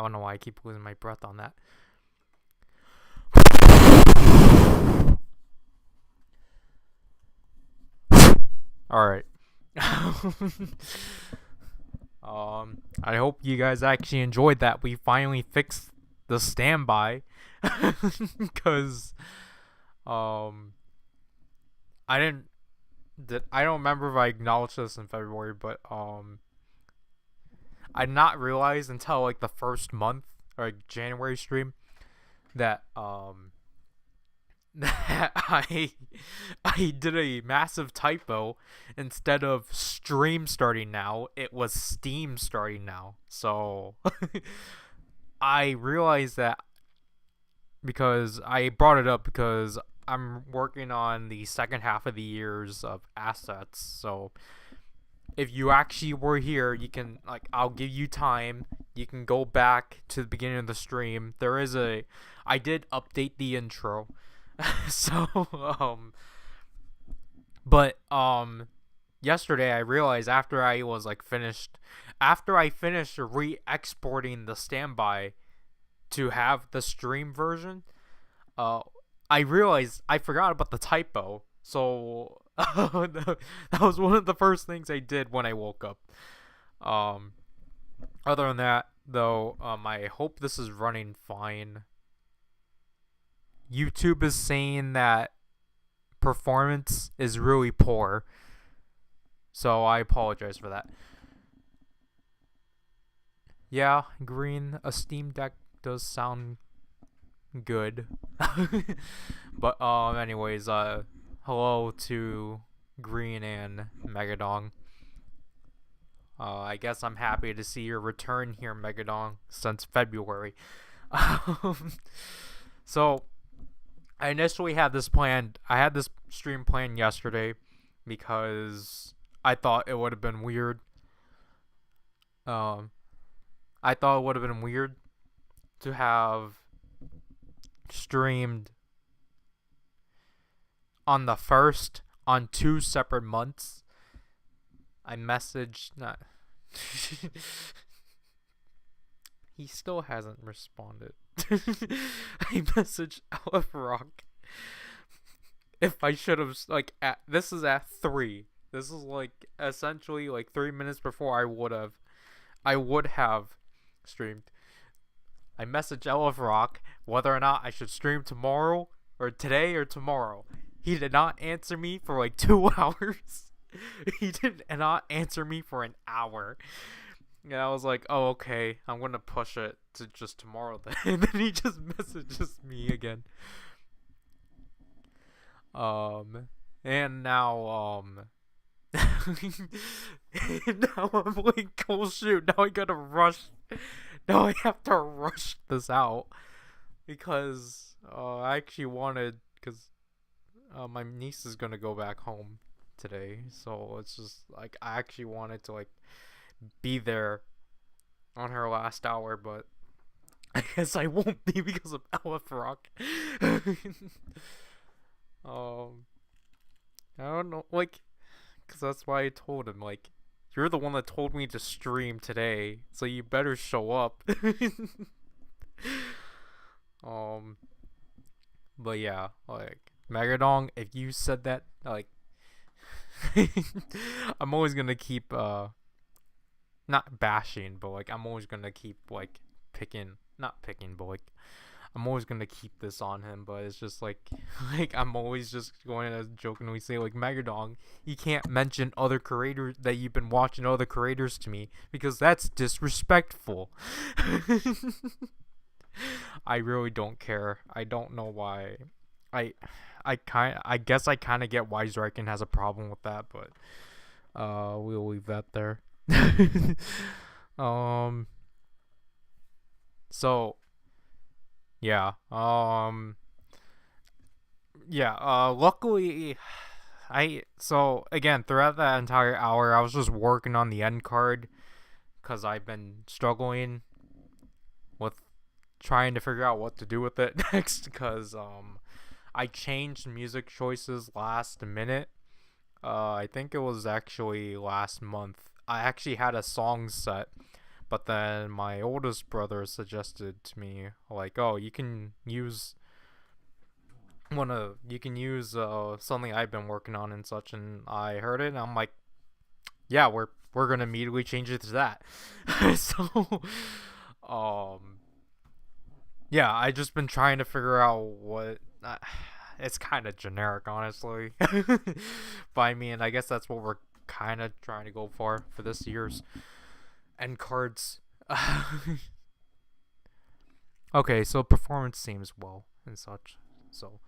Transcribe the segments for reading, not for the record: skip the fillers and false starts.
I don't know why I keep losing my breath on that. Alright. I hope you guys actually enjoyed that. We finally fixed the standby. Because, I didn't. I don't remember if I acknowledged this in February, but, I did not realize until, like, the first month, or like, January stream, that, that I did a massive typo. Instead of stream starting now, it was Steam starting now. So I realized that because I brought it up because I'm working on the second half of the years of assets. So if you actually were here, you can, like, I'll give you time. You can go back to the beginning of the stream. I did update the intro. So, but, yesterday I realized after I finished re-exporting the standby to have the stream version, I realized I forgot about the typo. So, that was one of the first things I did when I woke up. Other than that, though, I hope this is running fine. YouTube is saying that performance is really poor, so I apologize for that. Yeah, Green, a Steam Deck does sound good. But anyways, hello to Green and Megadong. I guess I'm happy to see your return here, Megadong, since February. So I initially had this planned. I had this stream planned yesterday because I thought it would have been weird. I thought it would have been weird to have streamed on the first on 2 separate months. I messaged not. He still hasn't responded. I messaged LF Rock if I should have, like, this is at 3. This is like essentially like 3 minutes before I would have streamed. I messaged LF Rock whether or not I should stream tomorrow or today or tomorrow. He did not answer me for like 2 hours. He did not answer me for an hour. And I was like, oh, okay, I'm going to push it to just tomorrow then. And then he just messages me again. And now, and now I'm like, oh shoot, now I gotta rush. Now I have to rush this out. Because, I actually wanted, because, my niece is gonna go back home today. So it's just, like, I actually wanted to, like, be there on her last hour, but I guess I won't be because of LF Rock. I don't know, like, because that's why I told him, like, you're the one that told me to stream today, so you better show up. But yeah, like, Megadong, if you said that, like, I'm always gonna keep, not bashing, but, like, I'm always gonna keep, like, not picking, but, like, I'm always gonna keep this on him, but it's just like, like, I'm always just going to jokingly say, like, Megadong, you can't mention other creators that you've been watching other creators to me, because that's disrespectful. I really don't care. I don't know why. I guess I kind of get why Zrykin has a problem with that, but we'll leave that there. So yeah. Luckily, so again, throughout that entire hour, I was just working on the end card because I've been struggling with trying to figure out what to do with it next because I changed music choices last minute. I think it was actually last month. I actually had a song set, But then my oldest brother suggested to me, like, oh, you can use something I've been working on and such, and I heard it and I'm like, yeah, we're gonna immediately change it to that. So um yeah, I just been trying to figure out what it's kind of generic, honestly. But I mean, I guess that's what we're kind of trying to go for this year's end cards. Okay, so performance seems well and such. So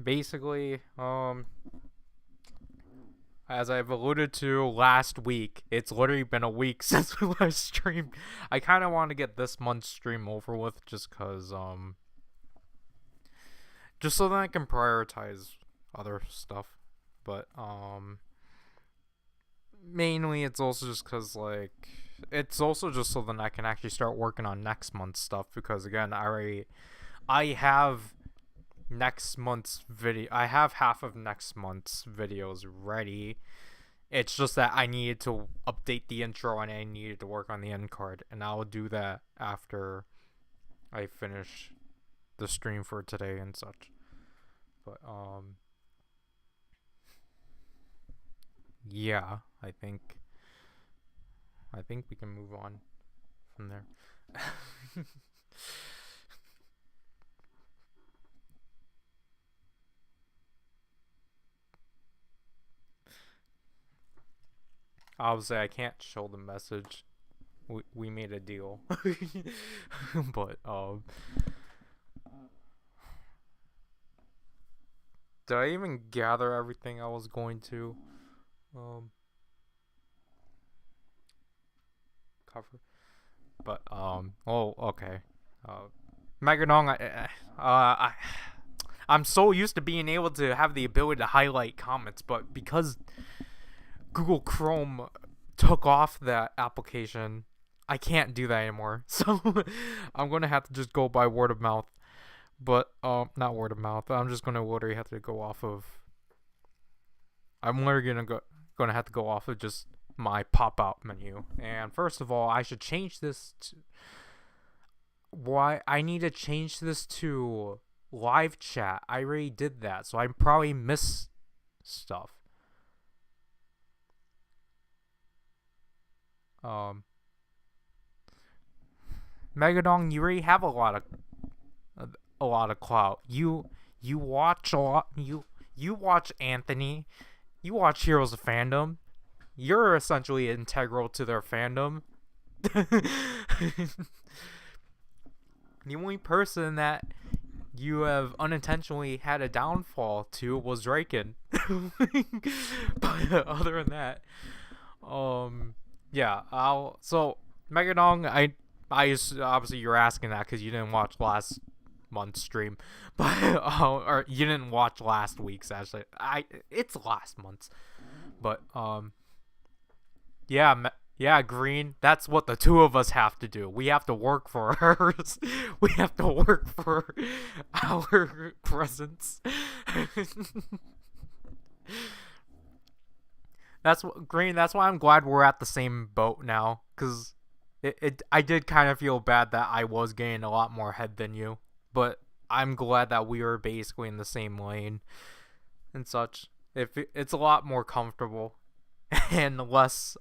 basically, as I've alluded to last week, it's literally been a week since we last streamed. I kind of want to get this month's stream over with, just just so that I can prioritize other stuff. But mainly it's also just because, like, it's also just so that I can actually start working on next month's stuff, because again, I have next month's video. I have half of next month's videos ready. It's just that I needed to update the intro and I needed to work on the end card, and I'll do that after I finish the stream for today and such. But yeah, I think we can move on from there. Obviously, I can't show the message. We made a deal. But did I even gather everything I was going to cover? But oh, okay. Megadong, I'm so used to being able to have the ability to highlight comments, but because Google Chrome took off that application, I can't do that anymore. So I'm gonna have to just go by word of mouth. But not word of mouth. I'm just gonna literally have to go off of. I'm literally gonna have to go off of just my pop-out menu. And first of all, I should change this to. Why I need to change this to live chat. I already did that, so I probably missed stuff. Megadong, you already have a lot of clout. You watch a lot. You watch Anthony. You watch Heroes of Fandom. You're essentially integral to their fandom. The only person that you have unintentionally had a downfall to was Draken. But other than that, yeah. So Megadong, I obviously you're asking that because you didn't watch last month's stream, but or you didn't watch last week's. Actually, it's last month's, but yeah, Green. That's what the two of us have to do. We have to work for ours. We have to work for our presence. That's what Green. That's why I'm glad we're at the same boat now, because I did kind of feel bad that I was getting a lot more head than you, but I'm glad that we were basically in the same lane and such. It's a lot more comfortable and less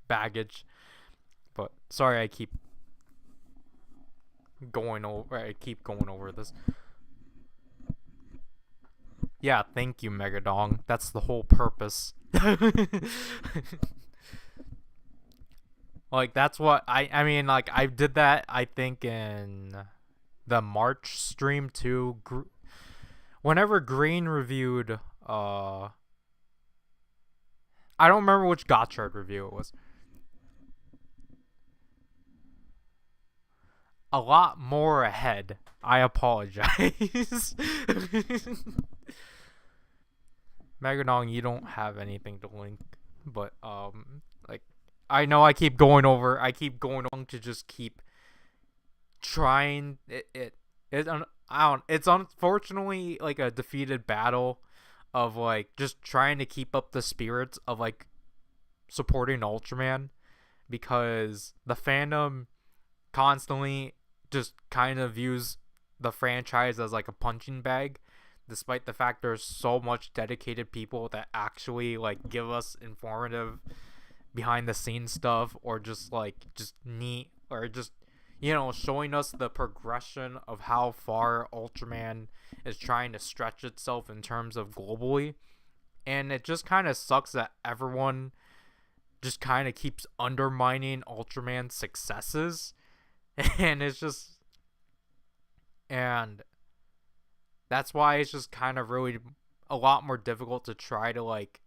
baggage. But sorry, I keep going over this. Yeah, thank you, Megadong. That's the whole purpose. Like, that's what I mean, like, I did that, I think, in the March stream too. Whenever Green reviewed I don't remember which Gotchard review it was. A lot more ahead. I apologize. Megadong, you don't have anything to link, but like, I know I keep going on to just keep trying it's unfortunately like a defeated battle of like just trying to keep up the spirits of like supporting Ultraman, because the fandom constantly just kind of views the franchise as like a punching bag, despite the fact there's so much dedicated people that actually like give us informative behind the scenes stuff, or just like just neat, or just, you know, showing us the progression of how far Ultraman is trying to stretch itself in terms of globally. And it just kind of sucks that everyone just kind of keeps undermining Ultraman's successes. And it's just, and that's why it's just kind of really a lot more difficult to try to like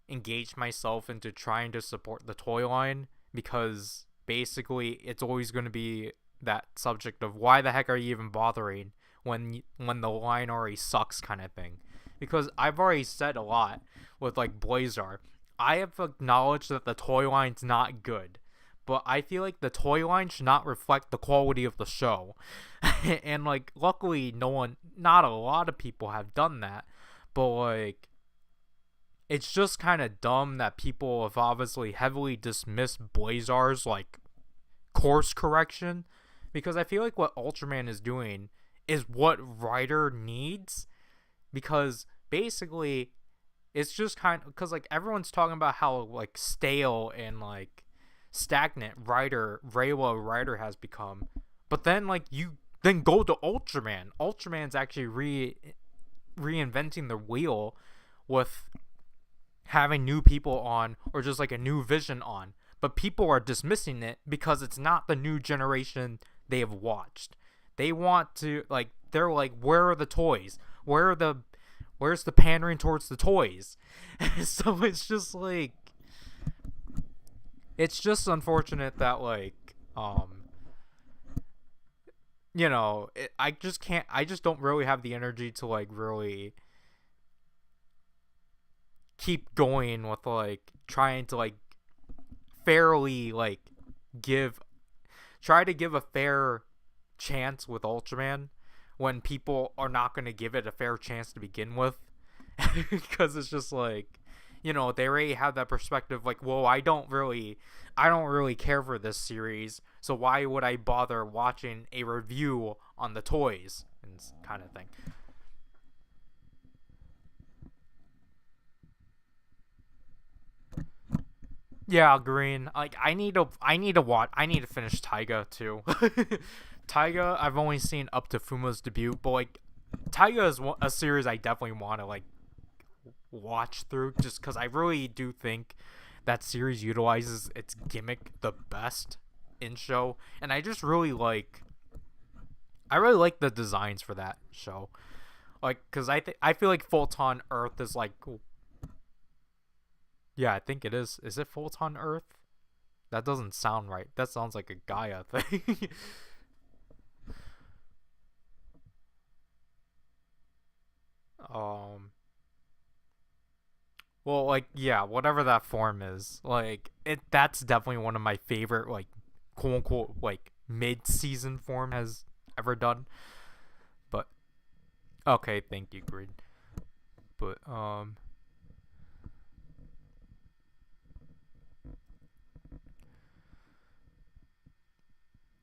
engage myself into trying to support the toy line, because basically it's always going to be that subject of why the heck are you even bothering when the line already sucks kind of thing. Because I've already said a lot with like Blazar. I have acknowledged that the toy line's not good, but I feel like the toy line should not reflect the quality of the show. And like luckily not a lot of people have done that, but like it's just kind of dumb that people have obviously heavily dismissed Blazar's like course correction, because I feel like what Ultraman is doing is what writer needs, because basically it's just kind of, because like everyone's talking about how like stale and like stagnant Reiwa writer has become, but then like you then go to Ultraman's actually reinventing the wheel with having new people on, or just like a new vision on, but people are dismissing it because it's not the new generation they have watched. They want to like, they're like, where are the toys? Where's the pandering towards the toys? So it's just like, it's just unfortunate that like you know, I just don't really have the energy to like really keep going with like trying to like fairly like try to give a fair chance with Ultraman when people are not going to give it a fair chance to begin with. Because it's just like, you know, they already have that perspective like, well, I don't really care for this series, so why would I bother watching a review on the toys and kind of thing. Yeah, Green. Like I need to finish Taiga too. Taiga, I've only seen up to Fuma's debut, but like Taiga is a series I definitely want to like watch through, just because I really do think that series utilizes its gimmick the best in show, and I really like the designs for that show. Like, because I feel like Photon Earth is like, yeah, I think it is. Is it Photon Earth? That doesn't sound right. That sounds like a Gaia thing. um. Well, like, yeah, whatever that form is, like, that's definitely one of my favorite, like, quote unquote, like, mid-season form has ever done. But okay, thank you, Grid. But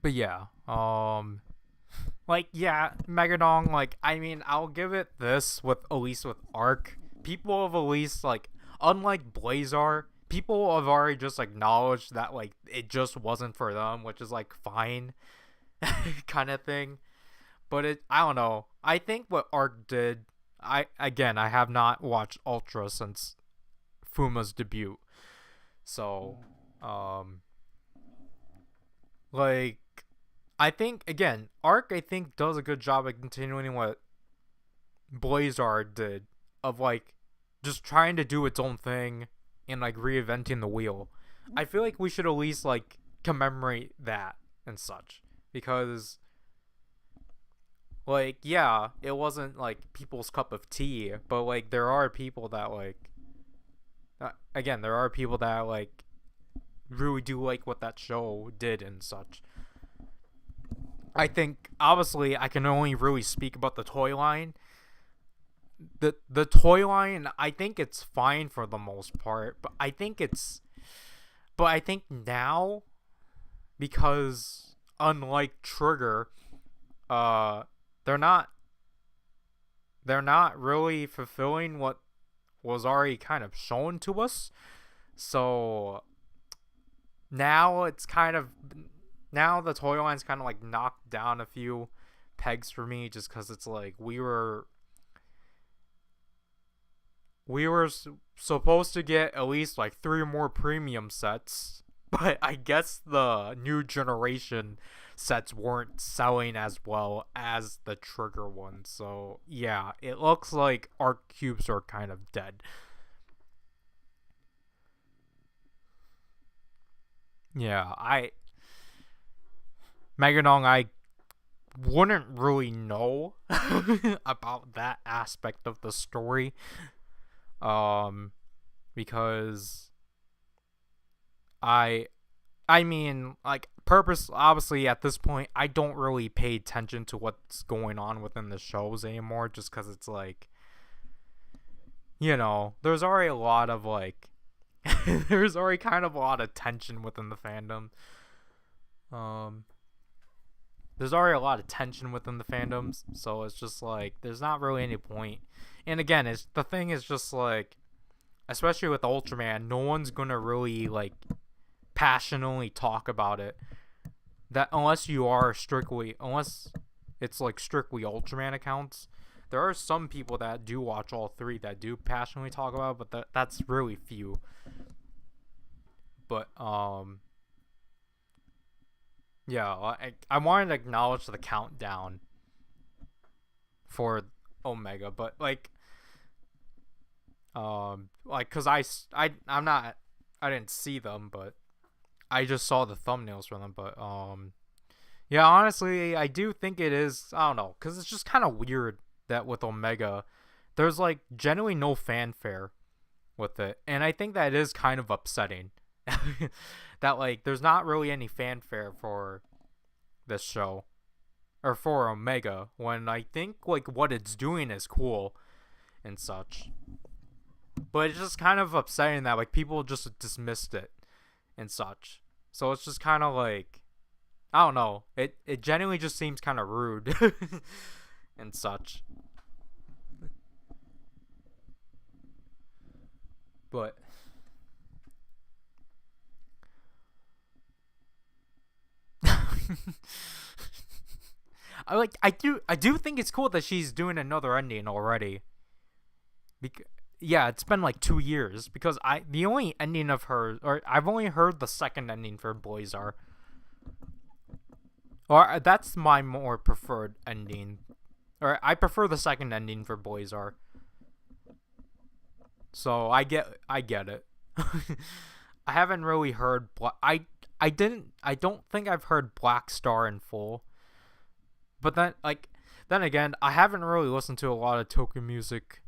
yeah, like, yeah, Megadon, like, I mean, I'll give it this with, at least with Arc. People have at least, like, unlike Blazar, people have already just acknowledged that, like, it just wasn't for them, which is, like, fine, kind of thing. But I don't know. I think what Arc did, I have not watched Ultra since Fuma's debut. So, um, like, I think, again, Arc, I think, does a good job at continuing what Blazar did, of like just trying to do its own thing and like reinventing the wheel. I feel like we should at least like commemorate that and such, because like, yeah, it wasn't like people's cup of tea, but like there are people that like again, there are people that like really do like what that show did and such. I think obviously I can only really speak about the toy line. The toy line, I think it's fine for the most part, but I think it's But I think now, because unlike Trigger, uh, they're not really fulfilling what was already kind of shown to us. So now it's kind of, now the toy line's kind of like knocked down a few pegs for me, just because it's like we were supposed to get at least like 3 more premium sets, but I guess the new generation sets weren't selling as well as the Trigger ones. So yeah, it looks like Arc Cubes are kind of dead. Yeah, Megadong, I wouldn't really know about that aspect of the story. Because I mean, like, purpose, obviously, at this point, I don't really pay attention to what's going on within the shows anymore, just because it's like, there's already a lot of, like, there's already kind of a lot of tension within the fandom. There's already a lot of tension within the fandoms, so it's just like, there's not really any point. And again, the thing is just like, especially with Ultraman, no one's gonna really like passionately talk about it. That unless it's like strictly Ultraman accounts. There are some people that do watch all 3 that do passionately talk about it, but that's really few. But yeah, I wanted to acknowledge the countdown for Omega, but like cuz I didn't see them, but I just saw the thumbnails for them. But yeah, honestly, I do think it is, I don't know, cuz it's just kind of weird that with Omega there's like generally no fanfare with it, and I think that is kind of upsetting. That like there's not really any fanfare for this show or for Omega, when I think like what it's doing is cool and such. But it's just kind of upsetting that like people just dismissed it and such. So it's just kind of like, I don't know. It genuinely just seems kind of rude and such. But I do think it's cool that she's doing another ending already. Yeah, it's been like 2 years, because the only ending of her, or I've only heard the second ending for Blazar. Or that's my more preferred ending. Or I prefer the second ending for Blazar. So I get it. I haven't really heard I don't think I've heard Black Star in full. But then again, I haven't really listened to a lot of Tokyo music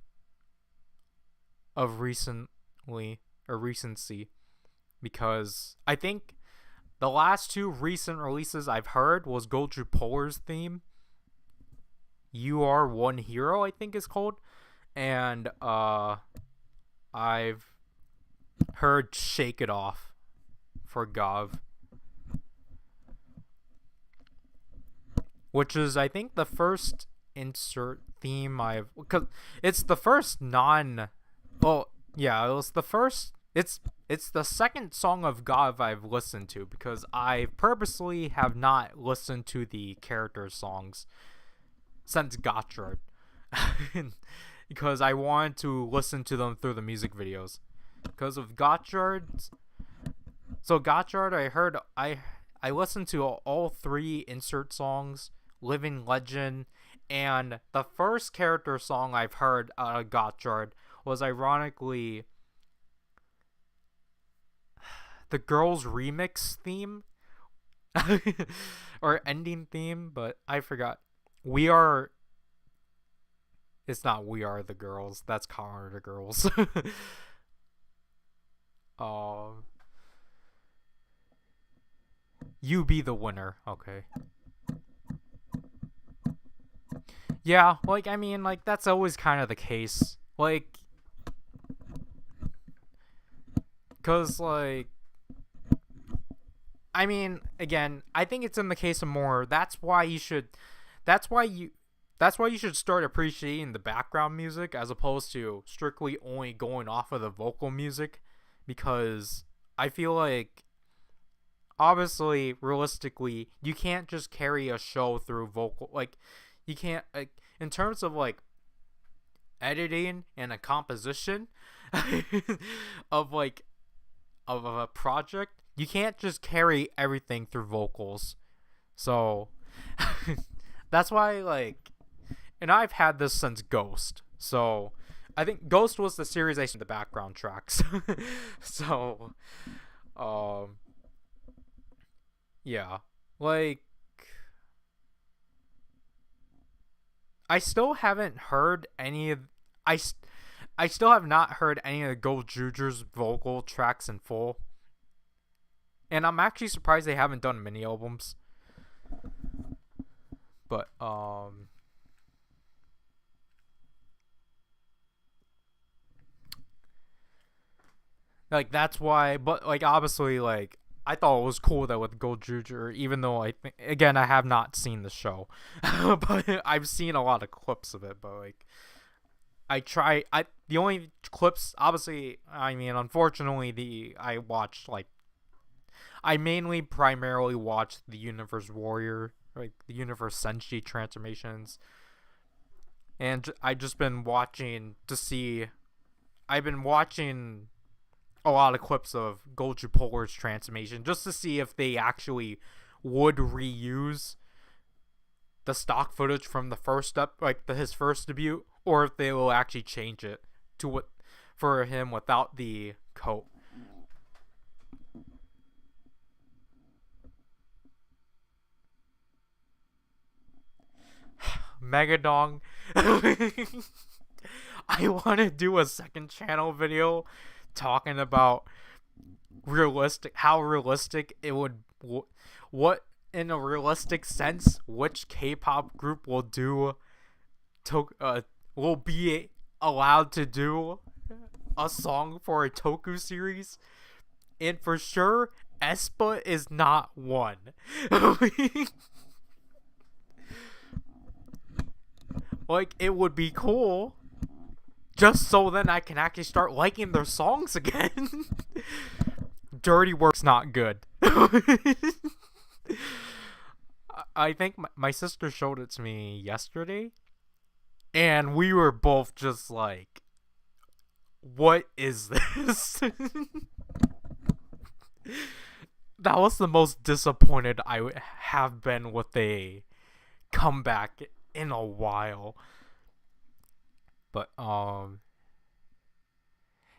of recency, because I think the last 2 recent releases I've heard was Goju Polar's theme. You Are One Hero, I think is called. And I've heard Shake It Off for Gov, which is, I think, the first insert theme because it's the first it's the second song of Gov I've listened to, because I purposely have not listened to the character songs since Gotchard. Because I wanted to listen to them through the music videos. Because of Gotchard. So Gotchard, I listened to all 3 insert songs, Living Legend, and the first character song I've heard out of Gotchard was ironically the Girls Remix theme. Or ending theme, but I forgot. It's not We Are the Girls. That's Connor the Girls. You Be the Winner. Okay. Yeah, like, I mean, like, that's always kind of the case. Like, because, like, I mean, again, I think it's in the case of more. That's why you. That's why you should start appreciating the background music as opposed to strictly only going off of the vocal music, because I feel like obviously realistically you can't just carry a show through vocal, like you can't, like, in terms of like editing and a composition of like of a project, you can't just carry everything through vocals. So that's why, like, and I've had this since Ghost. So I think Ghost was the series I the background tracks. So um yeah, like I still haven't heard any of I I still have not heard any of the Gold Juju's vocal tracks in full. And I'm actually surprised they haven't done mini albums. But like that's why, but like obviously, like I thought it was cool that with Gold Juju, even though I think, again, I have not seen the show, but I've seen a lot of clips of it. But like I the only clips, obviously, I mean, unfortunately, the I watched like I mainly primarily watched the Universe Warrior, like the Universe Senshi transformations, and I just been watching to see. I've been watching a lot of clips of Goju Polar's transformation just to see if they actually would reuse the stock footage from the first up, like his first debut, or if they will actually change it to what for him without the coat. Megadong. I want to do a second channel video talking about how realistic it would, what in a realistic sense which K-pop group will do to will be allowed to do a song for a Toku series, and for sure aespa is not one. Like, it would be cool just so then I can actually start liking their songs again. Dirty Work's not good. I think my sister showed it to me yesterday, and we were both just like, what is this? That was the most disappointed I have been with a comeback in a while. But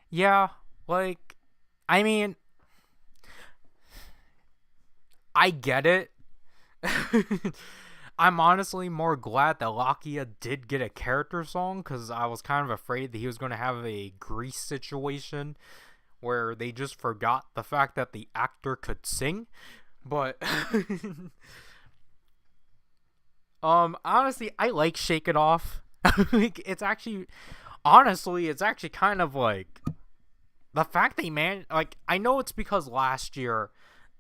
yeah, like, I mean, I get it. I'm honestly more glad that Lakia did get a character song, because I was kind of afraid that he was going to have a Grease situation where they just forgot the fact that the actor could sing. But honestly, I like Shake It Off. Like, it's actually, honestly, it's actually kind of like the fact they like, I know it's because last year,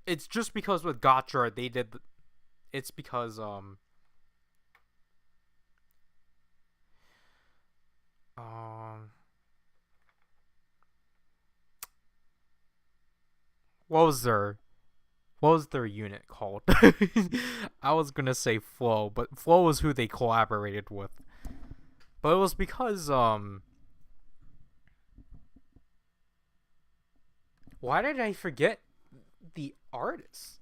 it's just because with Gotcha they did, it's because what was their unit called? I was gonna say Flow, but Flow was who they collaborated with. But it was because why did I forget the artist?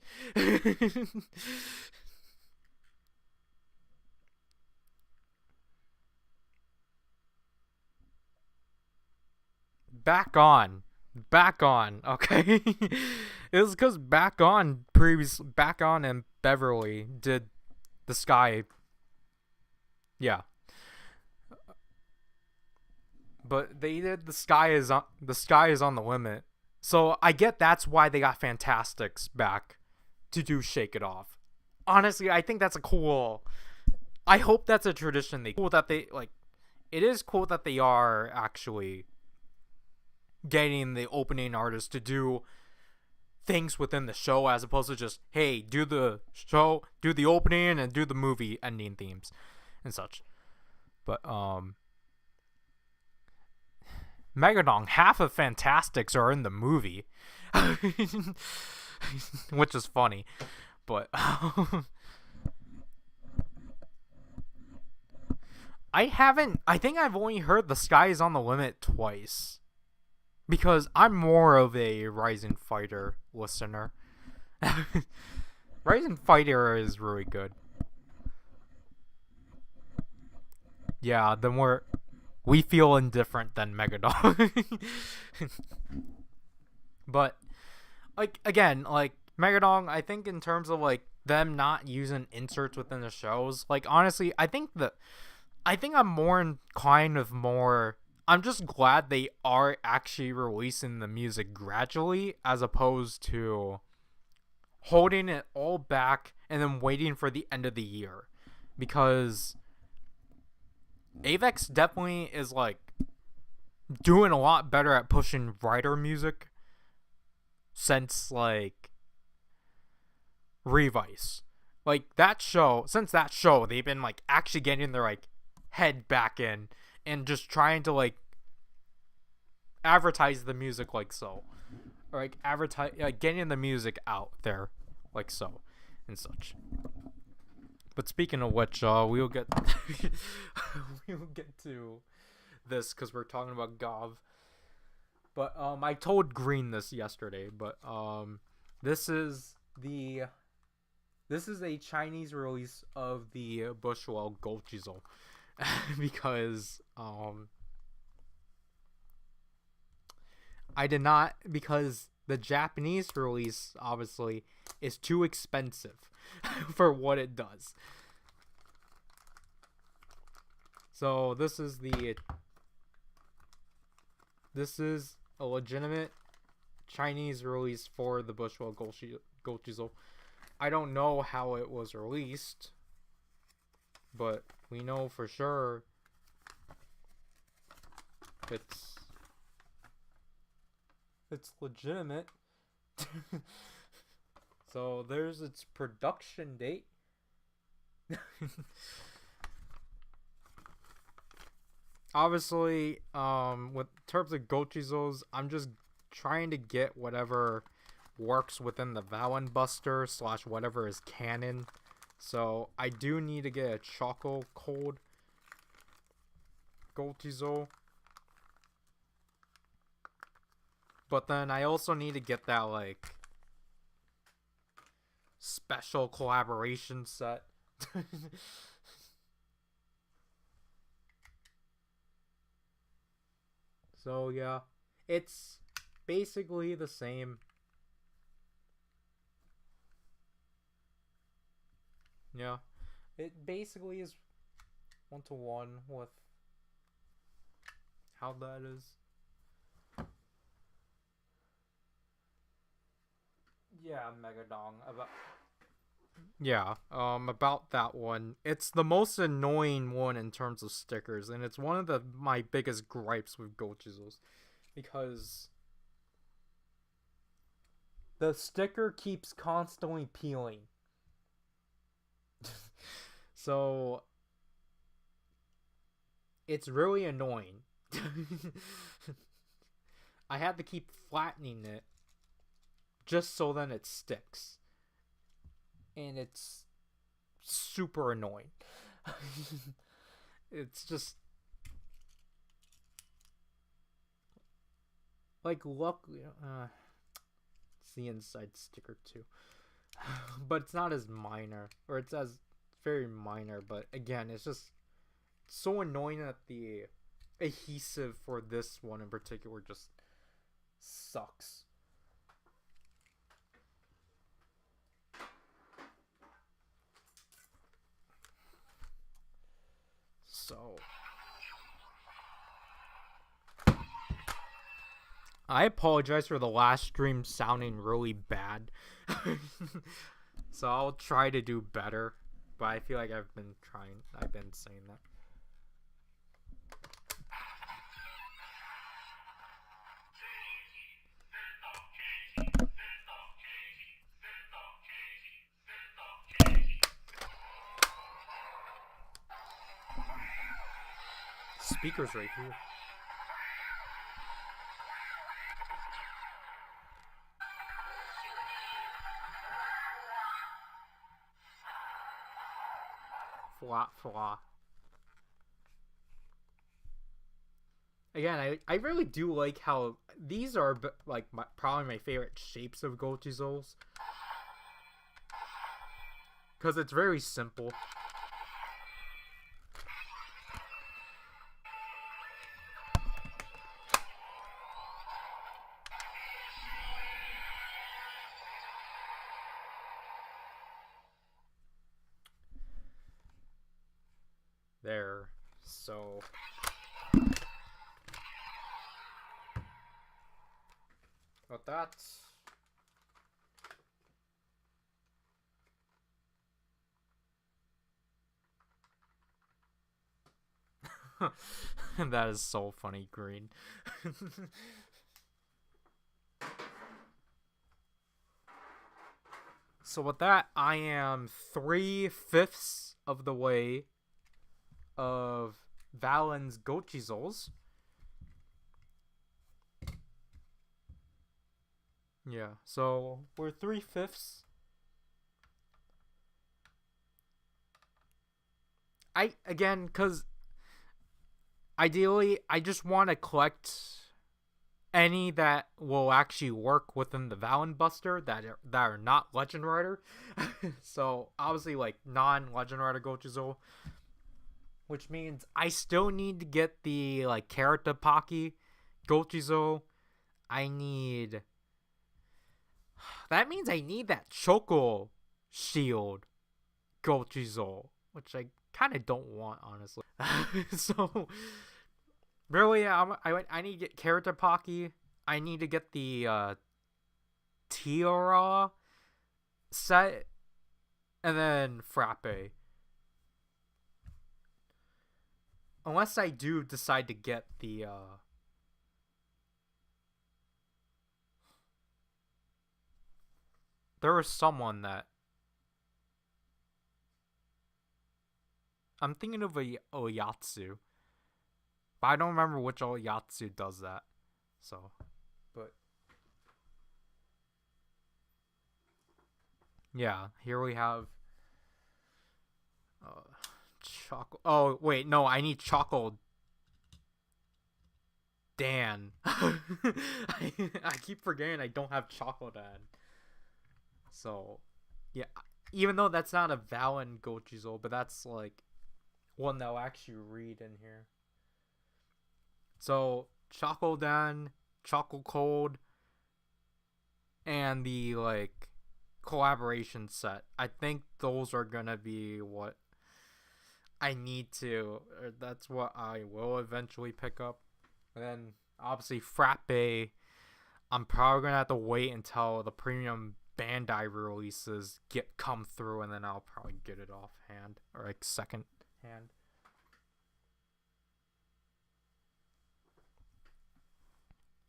Back on. Back on, okay? It was because Back On and Beverly did the Sky. Yeah. But they did the Sky is on the Limit. So I get that's why they got Fantastics back to do Shake It Off. Honestly, I think that's a cool, I hope that's a tradition. Cool that they, like, it is cool that they are actually getting the opening artist to do things within the show as opposed to just, hey, do the show, do the opening and do the movie ending themes and such. But Megadon, half of Fantastics are in the movie, which is funny. But I think I've only heard The Sky Is on the Limit twice. Because I'm more of a Rising Fighter listener. Rising Fighter is really good. Yeah, then we feel indifferent than Megadon. But like again, like Megadon, I think in terms of like them not using inserts within the shows, like honestly, I think I'm more inclined of more. I'm just glad they are actually releasing the music gradually as opposed to holding it all back and then waiting for the end of the year. Because Avex definitely is like doing a lot better at pushing writer music since like Revice. Like since that show, they've been like actually getting their like head back in and just trying to like advertise the music like so, or like advertise, like getting the music out there like so and such. But speaking of which, we'll get to this because we're talking about Gov. But I told Green this yesterday, but this is a Chinese release of the Bushwell Golchizel. Because I did not, because the Japanese release obviously is too expensive for what it does. So this is a legitimate Chinese release for the Bushwell Golchizel. I don't know how it was released, but we know for sure it's legitimate. So there's its production date. Obviously, with terms of Gochizos, I'm just trying to get whatever works within the Valen Buster / whatever is canon. So I do need to get a Choco Cold Golchizo. But then I also need to get that like special collaboration set. So yeah, it's basically the same. Yeah, it basically is 1-to-1 with how that is. Yeah, Megadong about that one. It's the most annoying one in terms of stickers, and it's one of my biggest gripes with Gochizos, because the sticker keeps constantly peeling. So it's really annoying. I have to keep flattening it just so then it sticks. And it's super annoying. It's just like, luckily, it's the inside sticker too. But it's not as minor, or it's as very minor, but again, it's just so annoying that the adhesive for this one in particular just sucks. So I apologize for the last stream sounding really bad. So I'll try to do better, but I feel like I've been saying that. speaker's right here. Flop, flop. Again, I really do like how these are like probably my favorite shapes of Gochizouls. Because it's very simple. There. So... but that's... that is so funny, Green. So with that, I am 3/5 of the way of Valen's Gochizouls. Yeah, so we're 3/5. Because ideally, I just want to collect any that will actually work within the Valen Buster that are not Legend Rider. So obviously, like non-Legend Rider Gochizoul, which means I still need to get the like Character Pocky Gochizoul. That means I need that Choco Shield Gochizoul, which I kind of don't want, honestly. So really, I need to get Character Pocky. I need to get the Tiara set, and then Frappe. Unless I do decide to get the there was someone that I'm thinking of a Oyatsu, but I don't remember which Oyatsu does that. So, but yeah, here we have Choco. Oh wait, no, I need Choco Dan. I keep forgetting I don't have Choco Dan. So, yeah, even though that's not a Valen Gochizoul, but that's like one that I'll actually read in here. So, Choco Dan, Choco Cold, and the like collaboration set. I think those are gonna be what I need to. That's what I will eventually pick up. And then obviously Frappe, I'm probably gonna have to wait until the premium Bandai releases come through, and then I'll probably get it offhand or like second hand.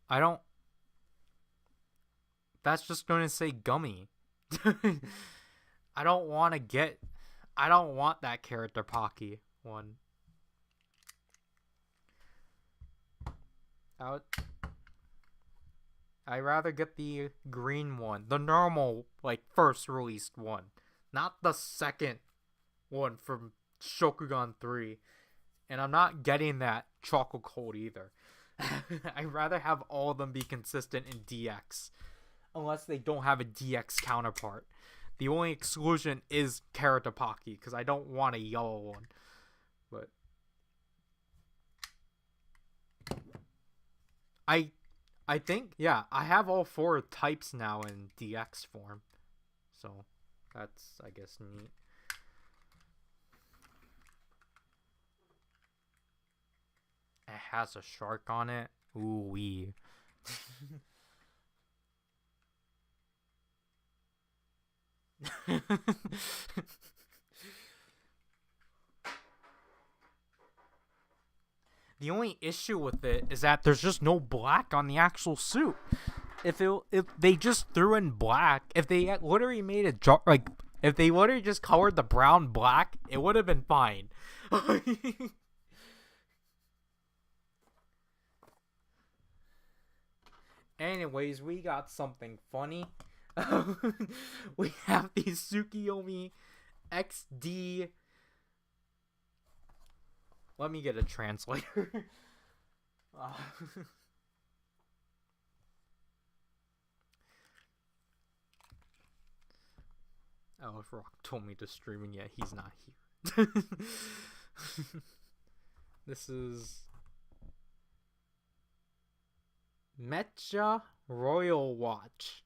I don't. That's just gonna say gummy. I don't want to get. I don't want that Character Pocky one. I'd rather get the green one, the normal, like, first released one, not the second one from Shokugan 3. And I'm not getting that Choco Cold either. I'd rather have all of them be consistent in DX, unless they don't have a DX counterpart. The only exclusion is Character Pocky, because I don't want a yellow one. But I think, yeah, I have all 4 types now in DX form. So, that's, I guess, neat. It has a shark on it. Ooh wee. The only issue with it is that there's just no black on the actual suit. If they just threw in black, if they literally made it if they literally just colored the brown black, it would have been fine. Anyways, we got something funny. We have the Tsukiyomi XD. Let me get a translator. Oh, if Rock told me to streaming yet, he's not here. This is Mecha Royal Watch.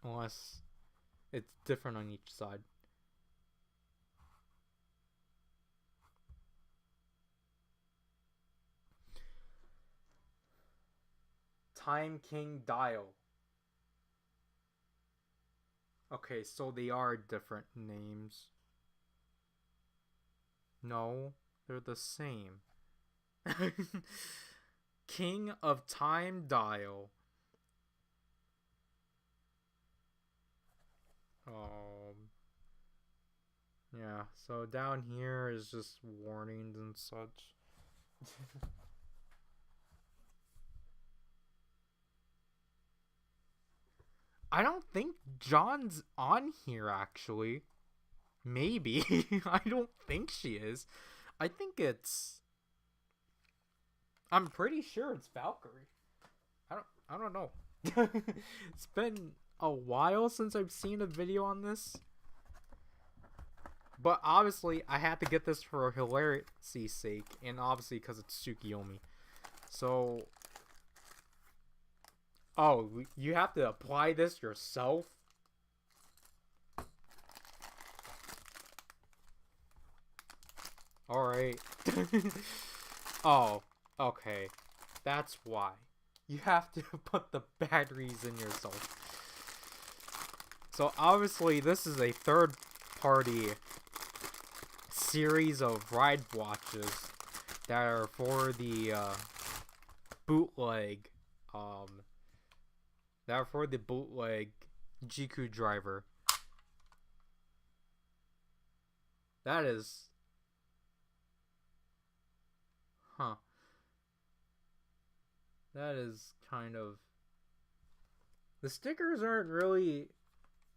Unless it's different on each side. Time King Dial. Okay, so they are different names. No, they're the same. King of Time Dial. Yeah, so down here is just warnings and such. I don't think John's on here, actually. Maybe. I don't think she is. I think it's... I'm pretty sure it's Valkyrie. I don't know. It's been a while since I've seen a video on this. But obviously, I had to get this for hilarity's sake. And obviously, because it's Tsukiyomi. So... Oh, you have to apply this yourself? Alright. Oh, okay. That's why. You have to put the batteries in yourself. So obviously this is a third party series of ride watches that are for the bootleg GQ driver. That is... Huh. That is kind of... The stickers aren't really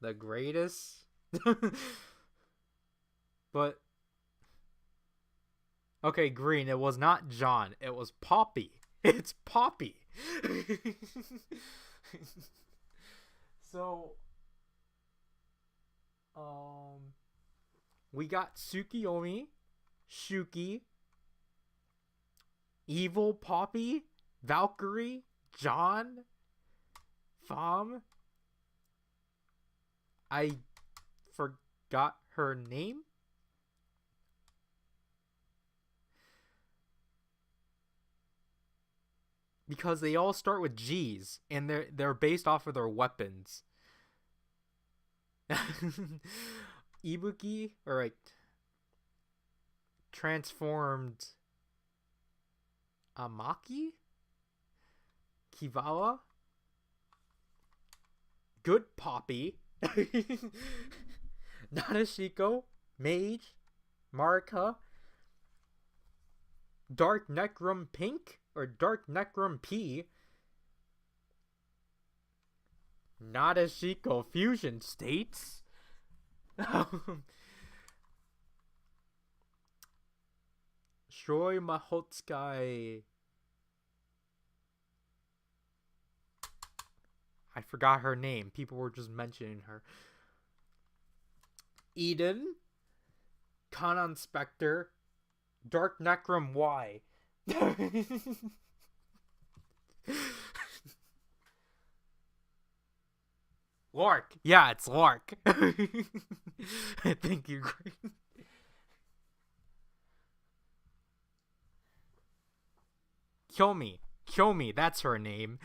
the greatest. But... Okay, green. It was not John. It was Poppy. It's Poppy. So... We got Tsukiyomi, Shuki, Evil Poppy, Valkyrie, John, Fam. I forgot her name. Because they all start with G's and they're based off of their weapons. Ibuki, or like transformed Amaki? Kivala? Good Poppy. Nadeshiko, Mage, Marika, Dark Necrum Pink, or Dark Necrum P, Nadeshiko Fusion States, Shoi Mahotsukai. I forgot her name. People were just mentioning her. Eden, Kanon Spectre, Dark Necrum Y. Lark. Yeah, it's Lark. Thank you, Green. Kyomi, that's her name.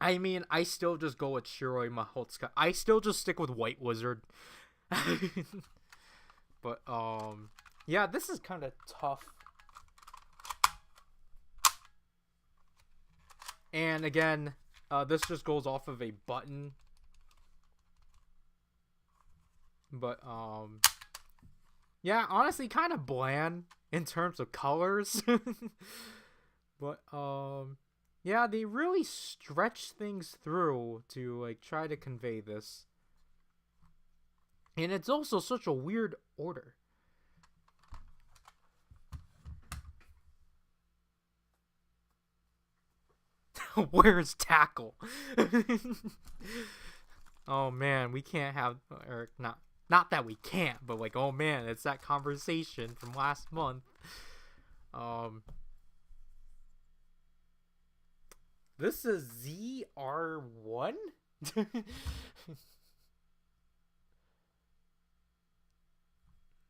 I mean, I still just go with Shiroi Mahotsuka. I still just stick with White Wizard. But, yeah, this is kind of tough. And again, this just goes off of a button. But, Yeah, honestly, kind of bland in terms of colors. But yeah, they really stretch things through to like try to convey this. And it's also such a weird order. Where's Tackle? Oh man, we can't have, or not that we can't, but like, oh man, it's that conversation from last month. Um this is ZR1?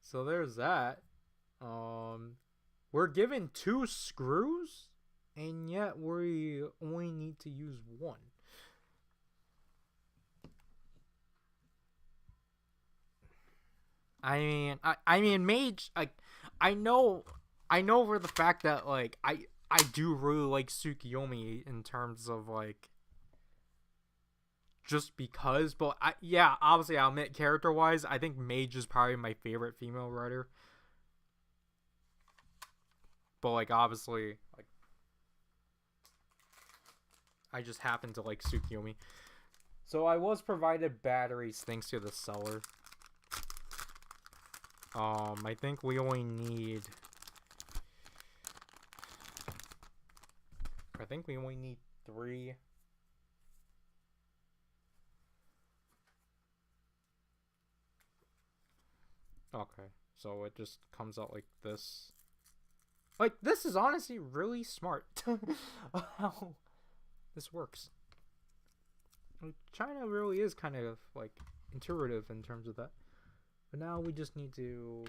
So there's that. Um we're given 2 screws and yet we only need to use 1. I mean, Mage. I know for the fact that like I do really like Tsukiyomi in terms of like just because, but yeah, obviously I'll admit character wise, I think Mage is probably my favorite female writer. But like obviously, like I just happen to like Tsukiyomi. So I was provided batteries thanks to the seller. I think we only need. I think we only need 3. Okay, so it just comes out like this. Like, this is honestly really smart. How this works. Like, China really is kind of, like, intuitive in terms of that. But now we just need to...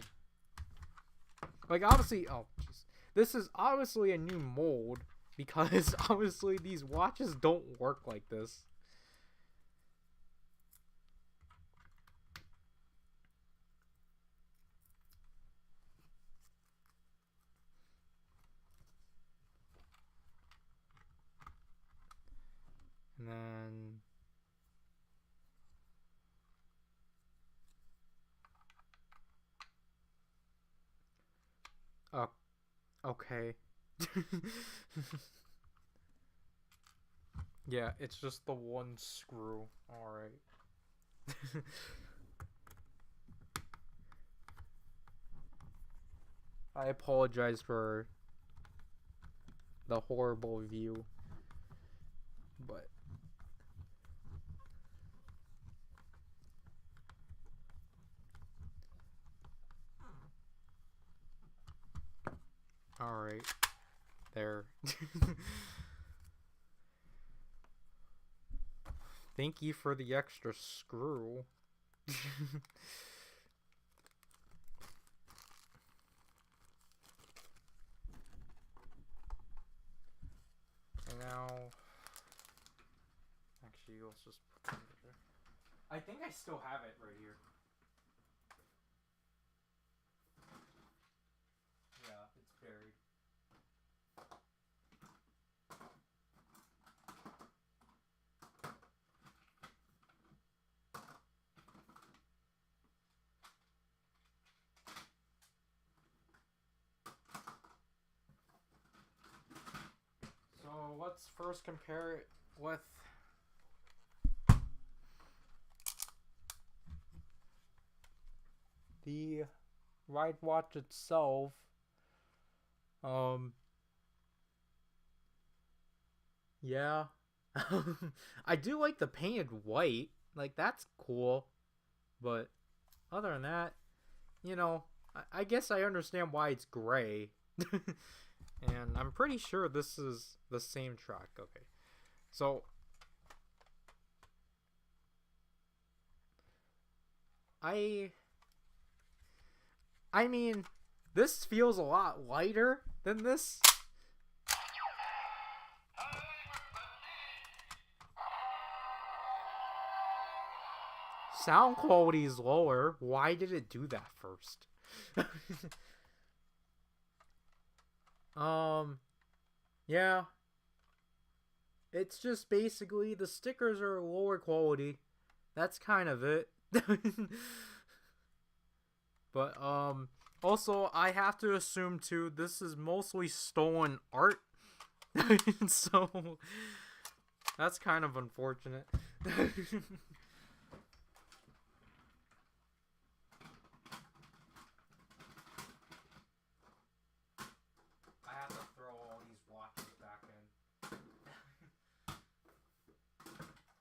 Like, obviously... Oh, jeez. This is obviously a new mold. Because, obviously, these watches don't work like this. And then... Oh, okay. Yeah, it's just the 1 screw. Alright. I apologize for the horrible view. But... Alright. There. Thank you for the extra screw. And now... Actually, let's just put it there. I think I still have it right here. Yeah, it's buried. So let's first compare it with the ride watch itself. Yeah. I do like the painted white. Like, that's cool. But other than that, you know, I guess I understand why it's gray. And I'm pretty sure this is the same track. Okay. So, I mean, this feels a lot lighter than this. Sound quality is lower. Why did it do that first? Yeah. It's just basically the stickers are lower quality. That's kind of it. But also I have to assume too this is mostly stolen art. So that's kind of unfortunate. I have to throw all these watches back in.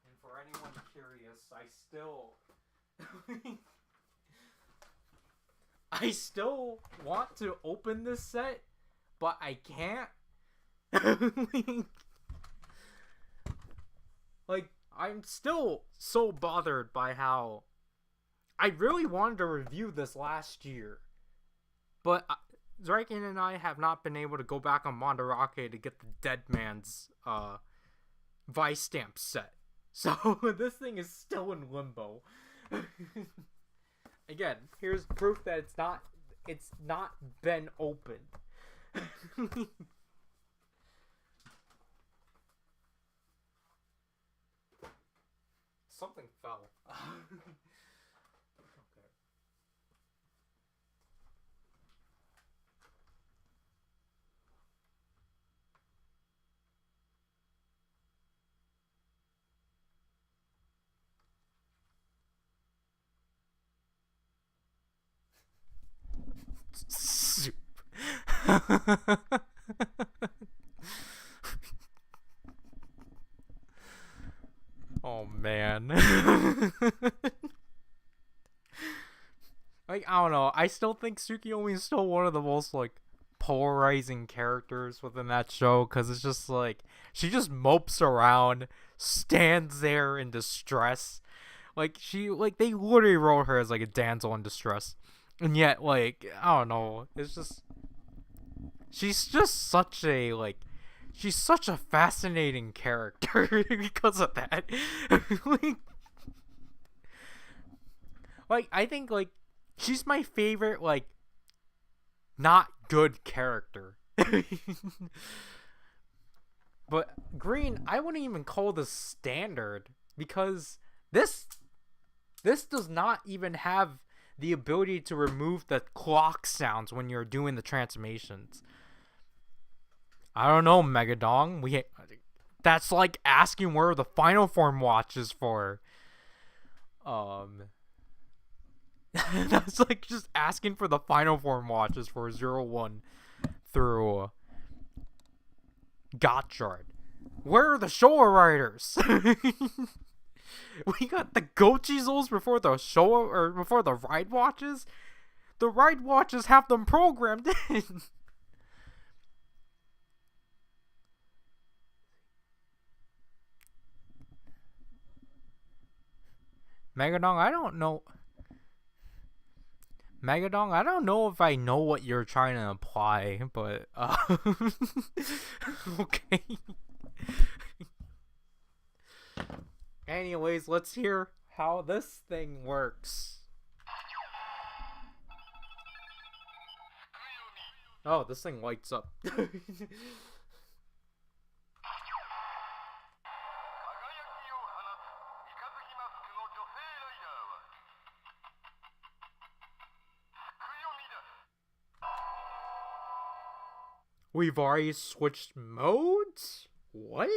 And for anyone curious, I still want to open this set, but I can't. Like, I'm still so bothered by how I really wanted to review this last year, but Zrykin and I have not been able to go back on Mandarake to get the Dead Man's Vice Stamp set. So this thing is still in limbo. Again, here's proof that it's not been opened. Something fell. Soup. Oh man. Like, I don't know. I still think Tsukiyomi is still one of the most like polarizing characters within that show, because it's just like she just mopes around, stands there in distress. Like they literally wrote her as like a damsel in distress. And yet, like, I don't know, it's just she's just such a like she's such a fascinating character because of that. like, I think like she's my favorite like not good character. But Green, I wouldn't even call this standard, because this does not even have the ability to remove the clock sounds when you're doing the transformations. I don't know, Megadong. That's like asking where the final form watch is for. That's like just asking for the final form watches for 01 through Gotchard. Where are the Showa riders? We got the Gochizos before the Showa, or before the ride watches. The ride watches have them programmed in. Megadong, I don't know. Megadong, I don't know if I know what you're trying to imply, but okay. Anyways, let's hear how this thing works. Oh, this thing lights up. We've already switched modes? What?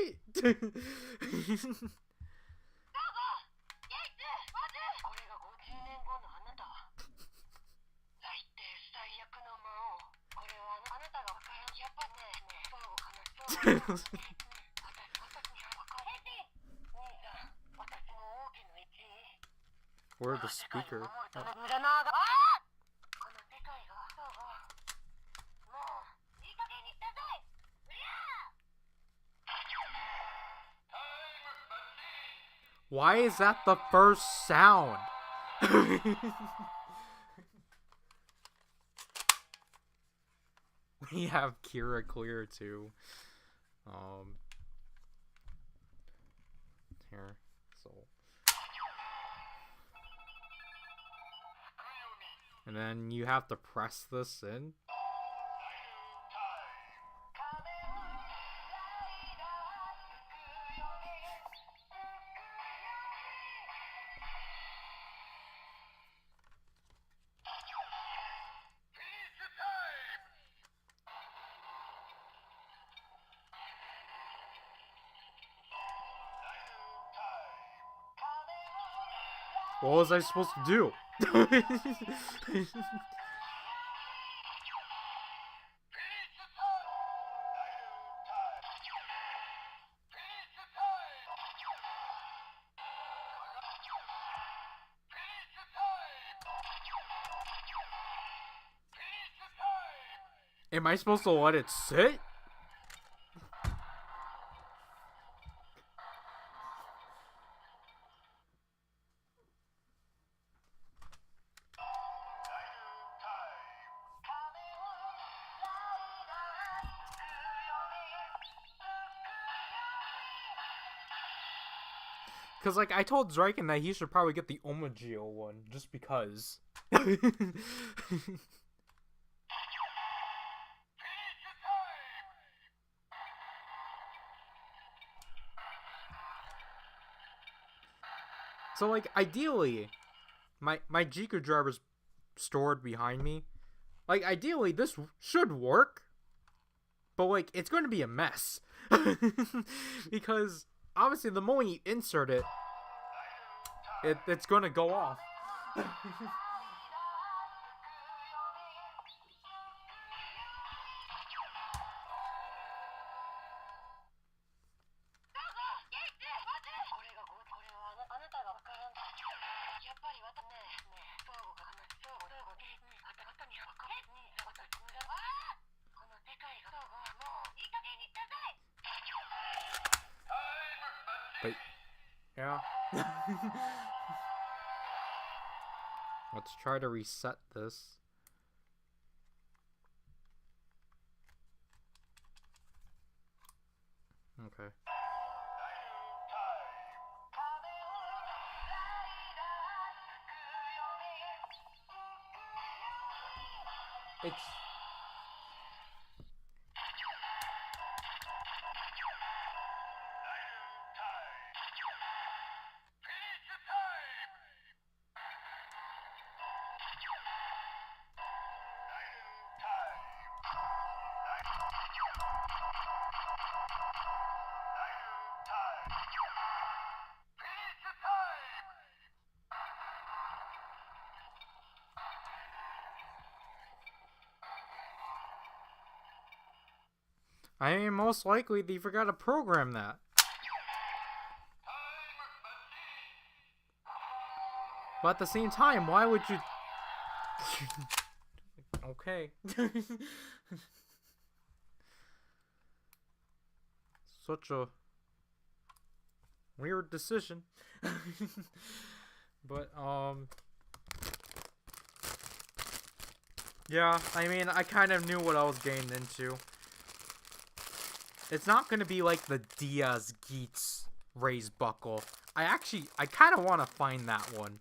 Where's the speaker? Oh. Why is that the first sound? We have Kira clear too. Here, so, and then you have to press this in. What was I supposed to do? Am I supposed to let it sit? Because, like, I told Draken that he should probably get the Omageo one, just because. So, like, ideally, my Jiku driver's stored behind me. Like, ideally, this should work, but, like, it's going to be a mess. Because, obviously, the moment you insert it, it's going to go off. But, yeah. Let's try to reset this. Okay. It's... I mean, most likely they forgot to program that. But at the same time, why would you... Okay. Such a weird decision. But, yeah, I mean, I kind of knew what I was getting into. It's not going to be like the Diaz Geats raised buckle. I kind of want to find that one.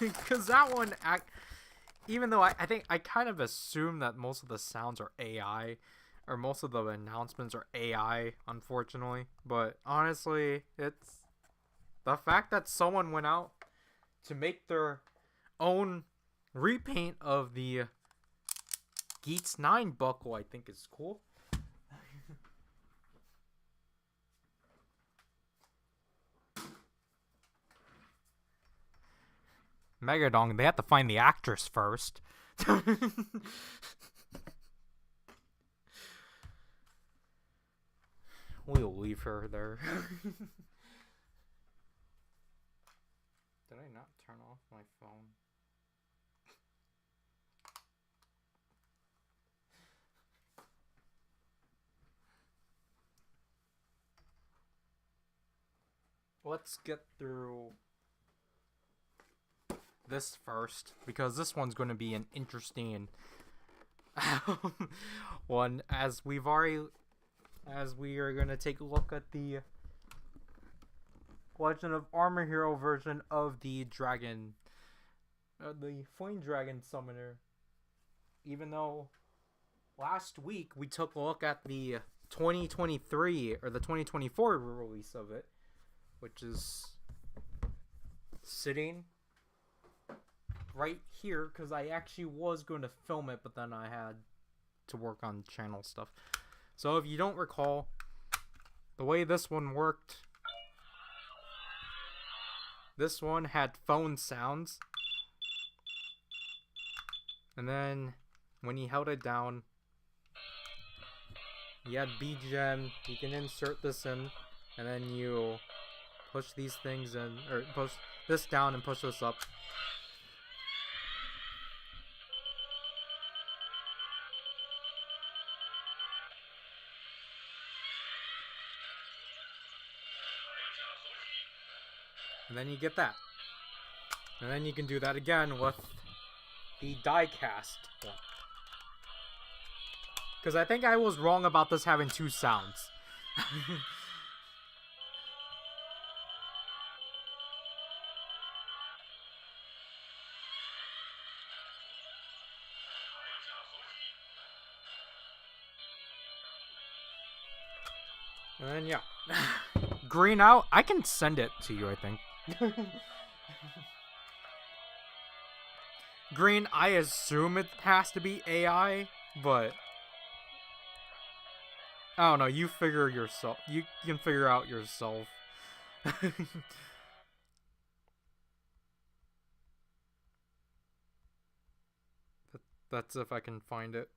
Because that one, even though I think I kind of assume that most of the sounds are AI, or most of the announcements are AI, unfortunately. But honestly, it's the fact that someone went out to make their own repaint of the Geats 9 buckle, I think is cool. Megadong, they have to find the actress first. We'll leave her there. Did I not turn off my phone? Let's get through this first, because this one's going to be an interesting one, as we are going to take a look at the Legend of Armor Hero version of the dragon, the Flame Dragon Summoner. Even though last week we took a look at the 2023 or the 2024 release of it, which is sitting right here, because I actually was going to film it, but then I had to work on channel stuff. So if you don't recall, the way this one worked this one had phone sounds. And then when he held it down, you had BGM. You can insert this in, and then you push these things in, or push this down and push this up. And then you get that. And then you can do that again with the diecast one. Because I think I was wrong about this having 2 sounds. And then, yeah. Green out. I can send it to you, I think. Green, I assume it has to be AI, but I don't know. You figure yourself. You can figure out yourself. That's if I can find it.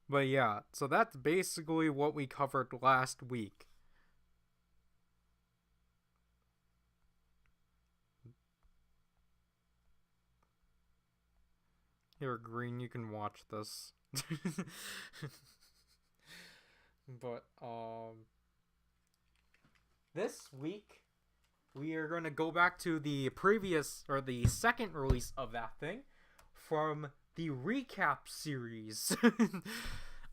But yeah, so that's basically what we covered last week. Here, Green, you can watch this. But, this week, we are going to go back to the previous, or the second release of that thing, from the recap series.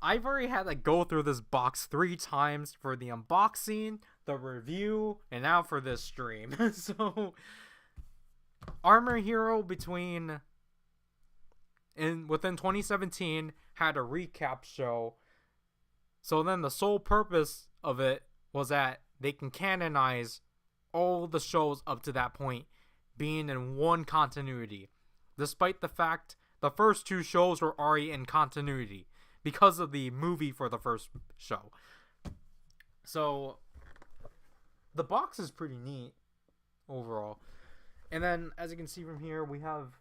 I've already had to go through this box 3 times for the unboxing, the review, and now for this stream. So, Armor Hero within 2017 had a recap show. So then the sole purpose of it was that they can canonize all the shows up to that point being in one continuity, despite the fact the first 2 shows were already in continuity because of the movie for the first show. So the box is pretty neat overall. And then as you can see from here, we have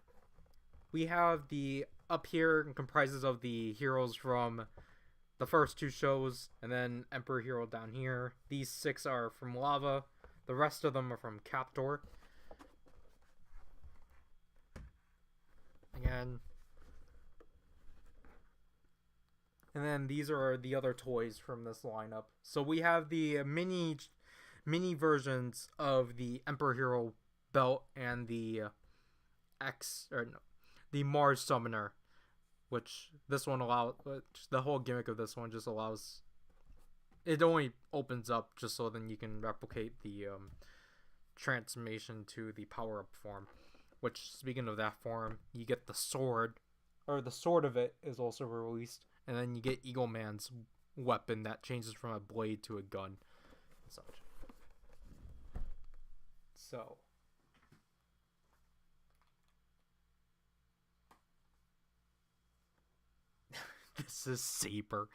the up here comprises of the heroes from the first 2 shows, and then Emperor Hero down here. These 6 are from Lava. The rest of them are from Captor. Again. And then these are the other toys from this lineup. So we have the mini versions of the Emperor Hero belt and the the Mars Summoner, which this one allows. The whole gimmick of this one just allows. It only opens up just so then you can replicate the transformation to the power-up form. Which, speaking of that form, you get the sword, or the sword of it is also released, and then you get Eagle Man's weapon that changes from a blade to a gun and such. So. This is Saber.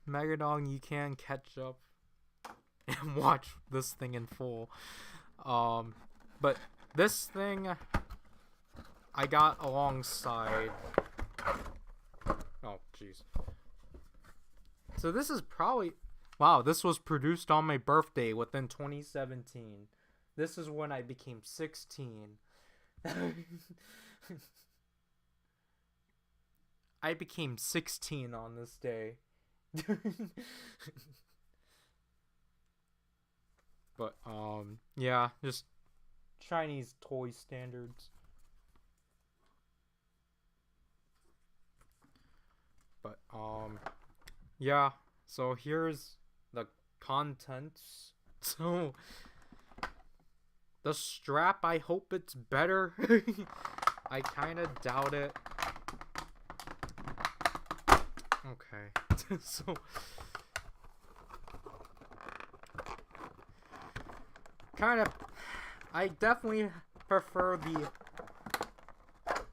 Megadong, you can catch up and watch this thing in full. But this thing I got alongside. Oh, jeez. So this is probably. Wow, this was produced on my birthday within 2017. This is when I became 16. I became 16 on this day. But yeah, just Chinese toy standards. But yeah, so here's the contents. So the strap, I hope it's better. I kind of doubt it. Okay. So kind of, I definitely prefer the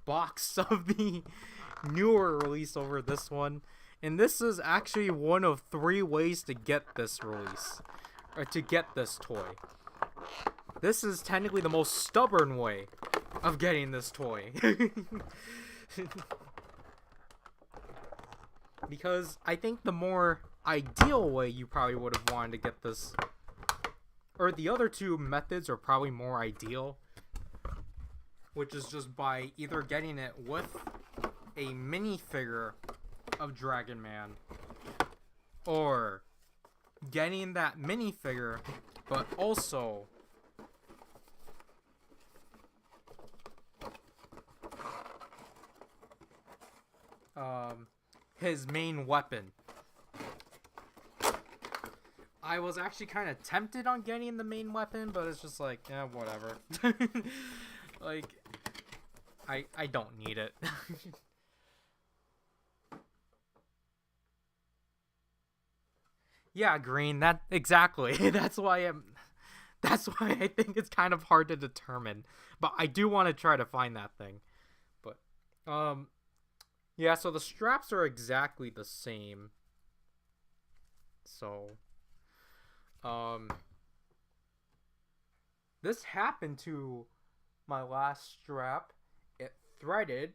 box of the newer release over this one. And this is actually one of 3 ways to get this release. Or to get this toy. This is technically the most stubborn way of getting this toy. Because I think the more ideal way you probably would have wanted to get this, or the other 2 methods are probably more ideal, which is just by either getting it with a minifigure of Dragon Man, or getting that minifigure, but also his main weapon. I was actually kind of tempted on getting the main weapon, but it's just like, yeah, whatever. Like, I don't need it. Yeah, green. That exactly. That's why I think it's kind of hard to determine. But I do want to try to find that thing. But yeah, so the straps are exactly the same. So this happened to my last strap. It threaded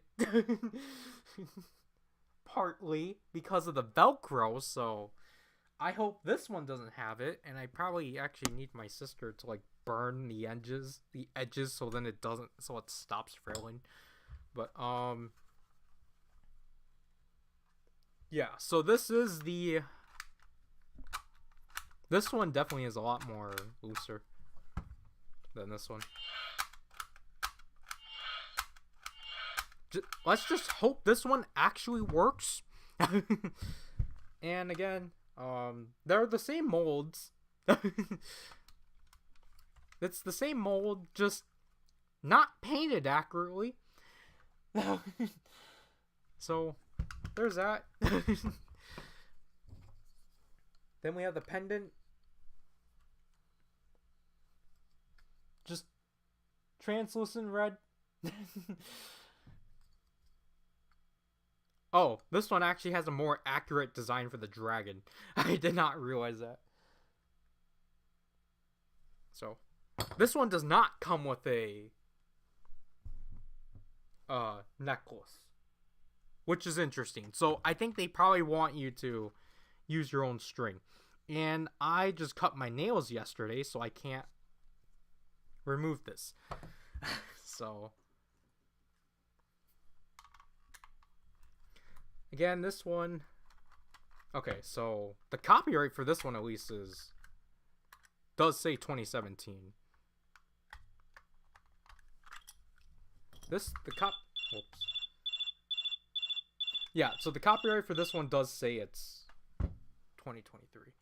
partly because of the Velcro, so I hope this one doesn't have it, and I probably actually need my sister to like burn the edges so then it doesn't, so it stops frailing. But yeah, so this one definitely is a lot more looser than this one. Let's just hope this one actually works. And again, they're the same molds. It's the same mold, just not painted accurately. So there's that. Then we have the pendant. Just translucent red. Oh, this one actually has a more accurate design for the dragon. I did not realize that. So, this one does not come with a necklace, which is interesting. So, I think they probably want you to use your own string. And I just cut my nails yesterday, so I can't remove this. So, again, this one. Okay, so the copyright for this one at least does say 2017. Whoops. Yeah, so the copyright for this one does say it's 2023.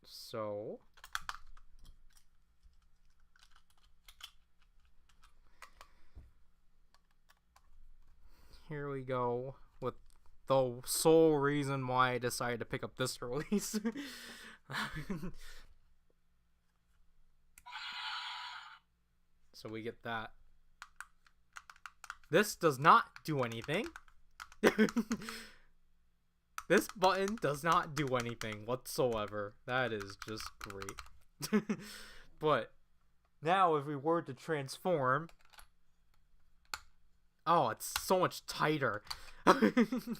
So here we go with the sole reason why I decided to pick up this release. So we get that. This does not do anything. This button does not do anything whatsoever. That is just great. But now if we were to transform, oh, it's so much tighter. It's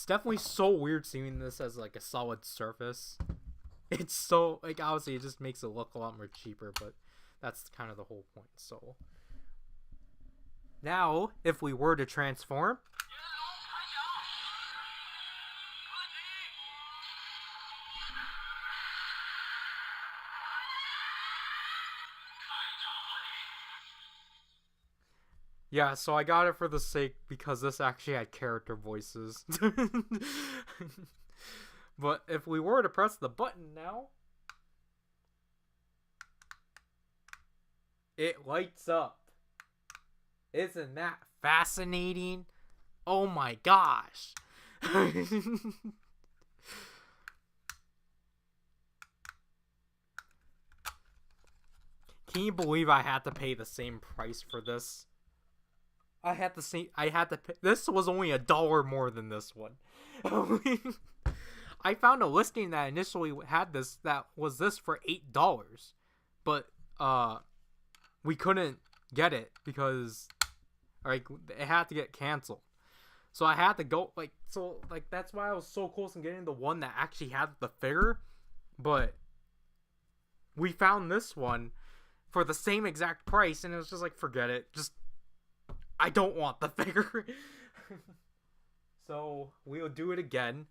definitely so weird seeing this as like a solid surface. It's so, like, obviously it just makes it look a lot more cheaper, but that's kind of the whole point. So now if we were to transform, yeah, so I got it for the sake because this actually had character voices. But if we were to press the button now, it lights up. Isn't that fascinating? Oh my gosh. Can you believe I had to pay the same price for this? I had to pay. This was only $1 more than this one. I found a listing that initially had that was this for $8, but we couldn't get it because like it had to get canceled. So I had to go that's why I was so close in getting the one that actually had the figure, but we found this one for the same exact price, and it was just like, forget it. Just, I don't want the figure. So we'll do it again.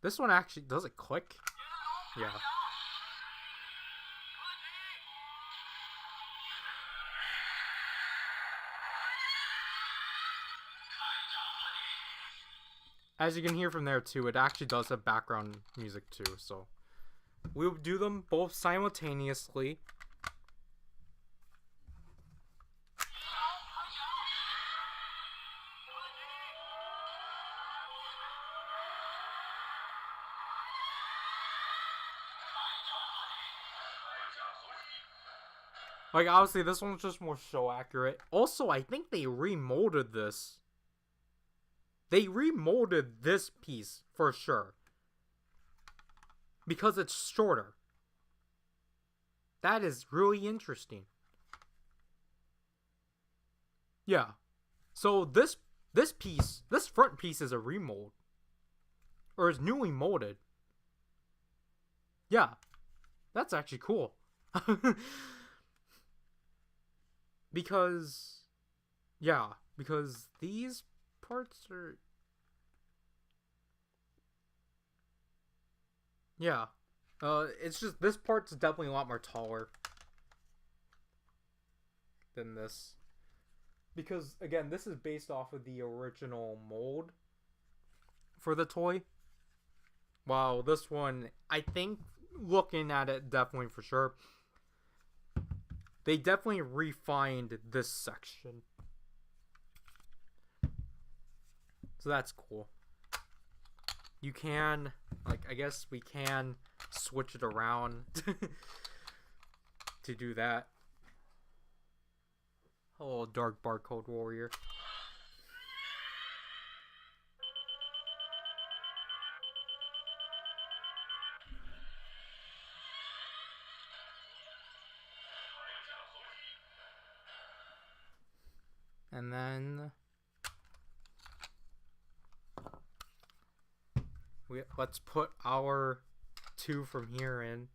This one actually, does it click? Yeah. As you can hear from there too, it actually does have background music too, so we'll do them both simultaneously. Like, obviously, this one's just more show accurate. Also, I think they remolded this. They remolded this piece for sure. Because it's shorter. That is really interesting. Yeah. So this piece, this front piece is a remold. Or is newly molded. Yeah. That's actually cool. Because these parts are, yeah, it's just, this part's definitely a lot more taller than this, because again, this is based off of the original mold for the toy, while this one, I think, looking at it, definitely for sure, they definitely refined this section. So that's cool. You can, like, I guess we can switch it around to do that. Hello, Dark Barcode Warrior. And then let's put our 2 from here in.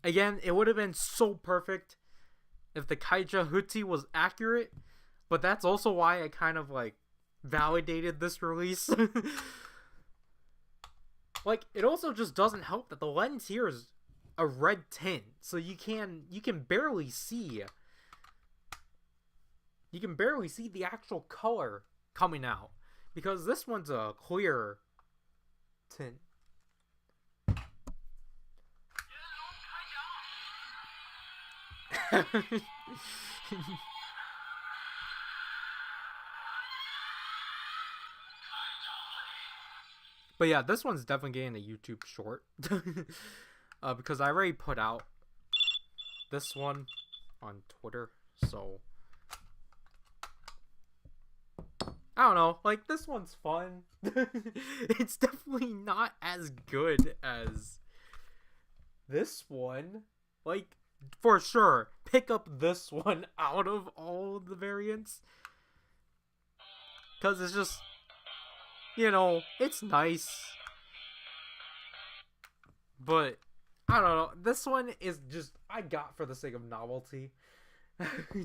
Again, it would have been so perfect if the Kaija Huti was accurate, but that's also why I kind of like validated this release. Like, it also just doesn't help that the lens here is a red tint, so you can barely see. You can barely see the actual color coming out, because this one's a clear tint. But yeah, this one's definitely getting a YouTube short. Because I already put out this one on Twitter, so I don't know, like, this one's fun. It's definitely not as good as this one. Like, for sure, pick up this one out of all the variants. Because it's just, you know, it's nice. But, I don't know, this one is just, I got for the sake of novelty.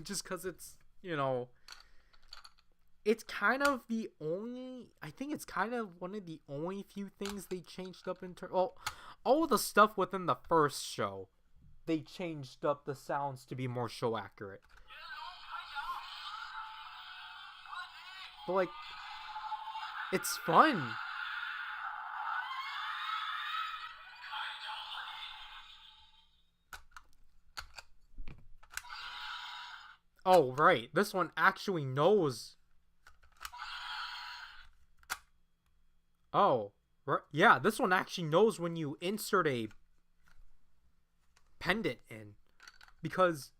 Just because it's, you know, it's kind of the only, I think it's kind of one of the only few things they changed up in well, all of the stuff within the first show, they changed up the sounds to be more show accurate. But like, it's fun. Oh, right. This one actually knows. Oh, right. Yeah, this one actually knows when you insert a pendant in. Because...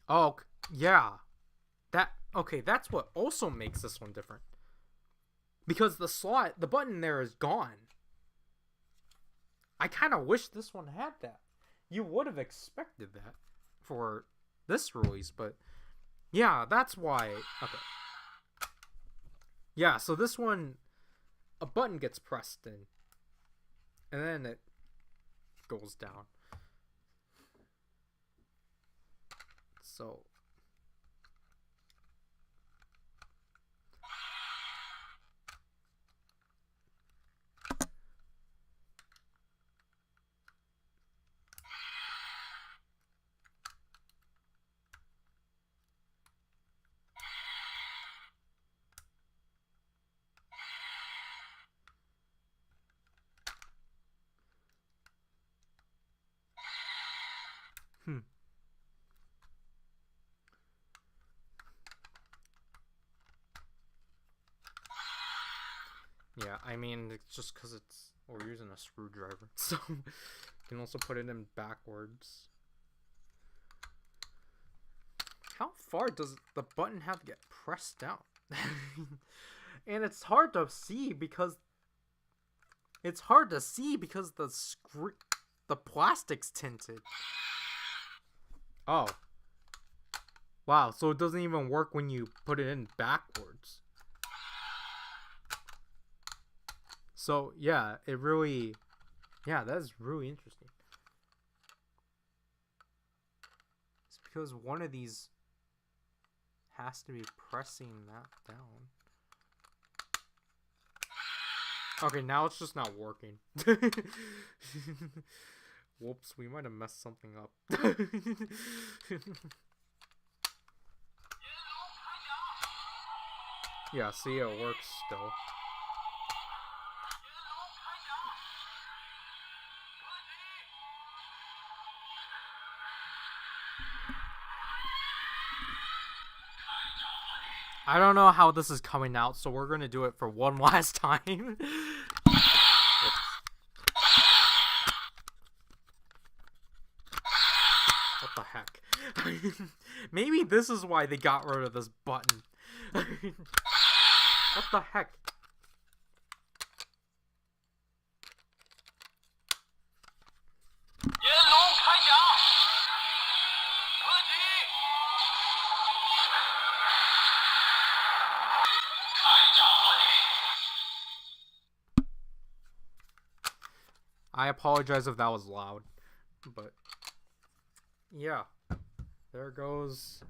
Oh, yeah. Okay, that's what also makes this one different. Because the button there is gone. I kind of wish this one had that. You would have expected that for this release, but yeah, that's why. Okay. Yeah, so this one, a button gets pressed in, and then it goes down. So. Yeah, I mean, it's just because we're using a screwdriver. So, you can also put it in backwards. How far does the button have to get pressed down? And it's hard to see because... the plastic's tinted. Oh. Wow, so it doesn't even work when you put it in backwards. So, yeah, that is really interesting. It's because one of these has to be pressing that down. Okay, now it's just not working. Whoops, we might have messed something up. Yeah, see, it works still. I don't know how this is coming out, so we're gonna do it for one last time. What the heck? Maybe this is why they got rid of this button. What the heck? I apologize if that was loud, but yeah, there goes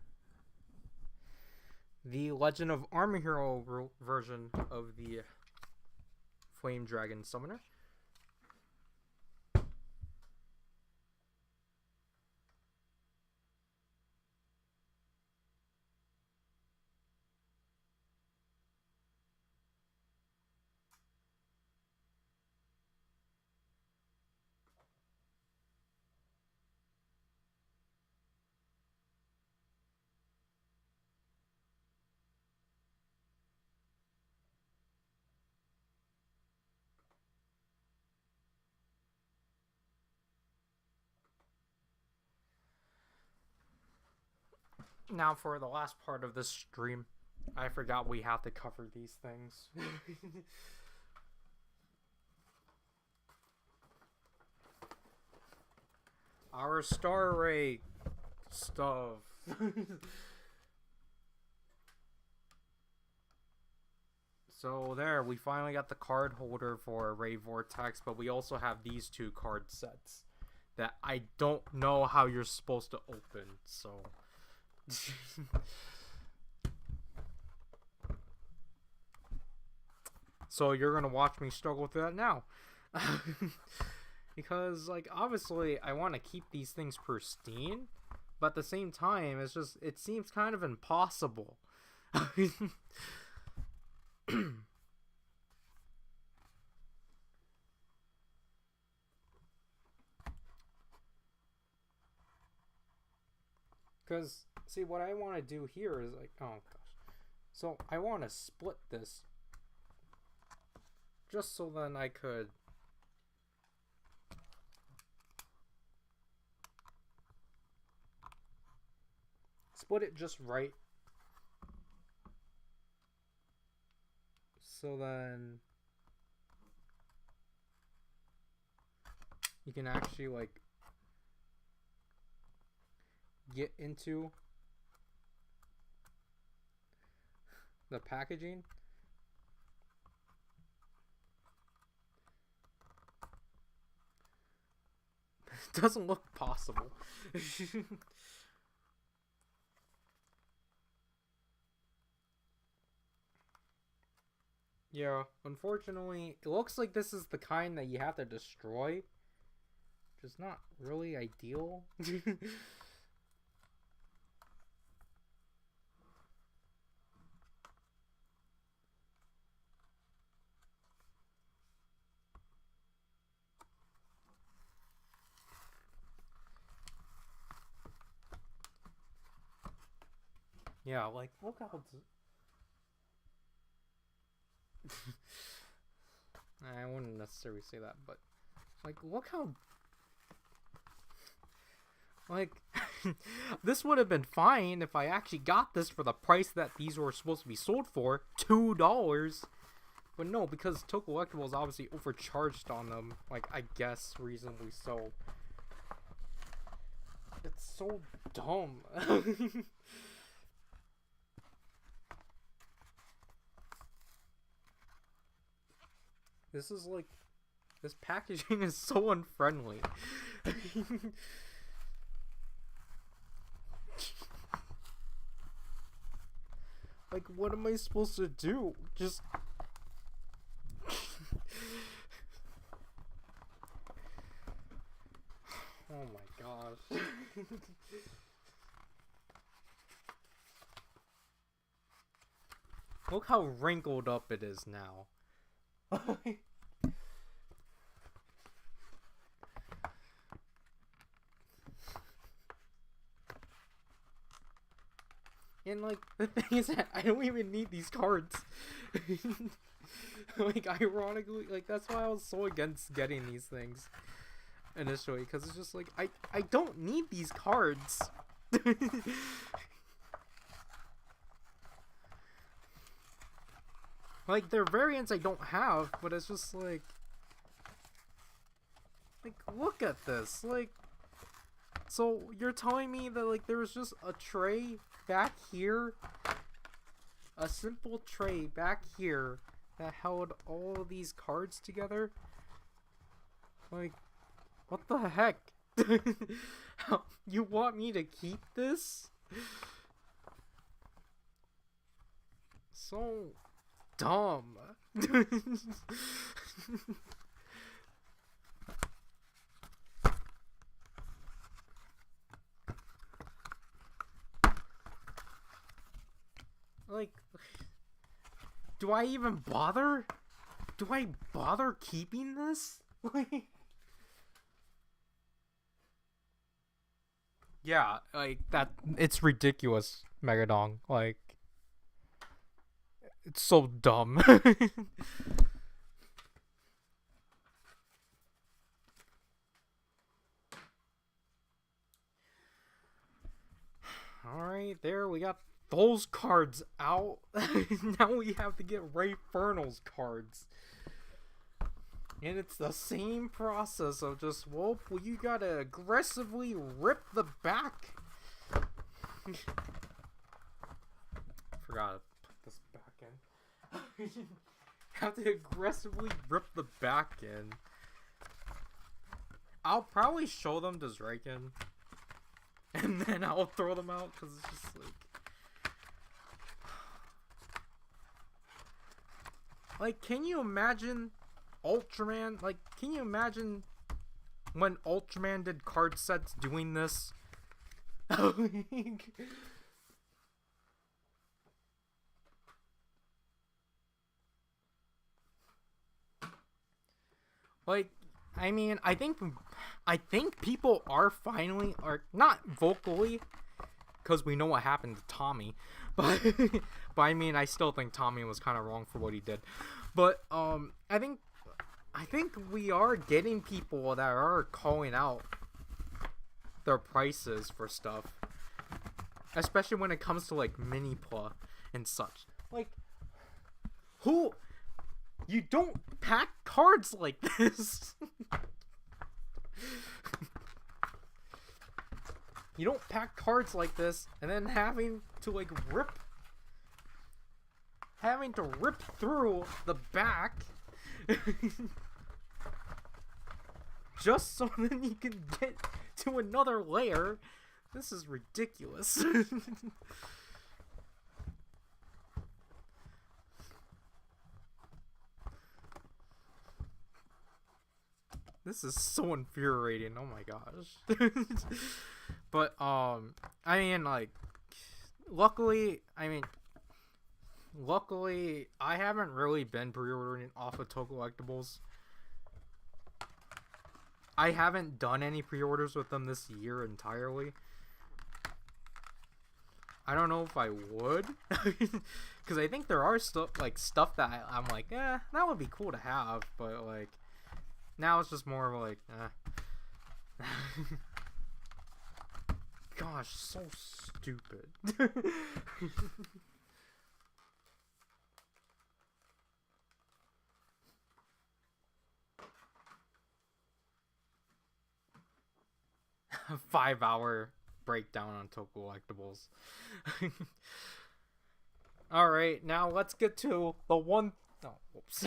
the Legend of Army Hero version of the Flame Dragon Summoner. Now for the last part of this stream, I forgot we have to cover these things. Our Star Ray stuff. So there, we finally got the card holder for Ray Vortex, but we also have these two card sets that I don't know how you're supposed to open, so... So you're gonna watch me struggle through that now. Because, like, obviously I want to keep these things pristine, but at the same time, it seems kind of impossible. Because, see, what I want to do here is, like, oh gosh. So, I want to split this. Just so then I could split it just right. So then you can actually, like, get into the packaging. It doesn't look possible. Yeah, unfortunately, it looks like this is the kind that you have to destroy, which is not really ideal. Yeah, like, look how I wouldn't necessarily say that, but, like, look how, like, this would have been fine if I actually got this for the price that these were supposed to be sold for, $2. But no, because Toku Electrical is obviously overcharged on them, like, I guess reasonably so. It's so dumb. This is like, this packaging is so unfriendly. Like, what am I supposed to do? Just oh my gosh. Look how wrinkled up it is now. And, like, the thing is that I don't even need these cards. Like, ironically, like, that's why I was so against getting these things initially, because it's just like, I don't need these cards. Like, they're variants I don't have, but it's just like, look at this. Like, so you're telling me that, like, there was just a tray back here, a simple tray back here that held all of these cards together? Like, what the heck? You want me to keep this? So dumb. Like, do I even bother? Do I bother keeping this? Like, yeah, like, that, it's ridiculous, Megadong. Like, it's so dumb. Alright, there we got those cards out. Now we have to get Ray Fernal's cards. And it's the same process of just, well, you gotta aggressively rip the back. Forgot to put this back in. Have to aggressively rip the back in. I'll probably show them to Zraiken. And then I'll throw them out, because it's just like... Like, can you imagine Ultraman? Like, can you imagine when Ultraman did card sets doing this? Like, I mean, I think people are finally, or not vocally, because we know what happened to Tommy, but but I mean, I still think Tommy was kind of wrong for what he did, but I think we are getting people that are calling out their prices for stuff, especially when it comes to like Mini-Pla and such. Like, who? You don't pack cards like this. You don't pack cards like this and then having to rip through the back just so then you can get to another layer. This is ridiculous. This is so infuriating. Oh my gosh. But I mean, like, luckily I haven't really been pre-ordering off of Tokollectibles. I haven't done any pre-orders with them this year entirely. I don't know if I would, because I think there are stuff that I'm like, that would be cool to have, but like, now it's just more of like, Gosh, so stupid. 5-hour breakdown on Tokollectibles. Alright, now let's get to the one... Oh, whoops.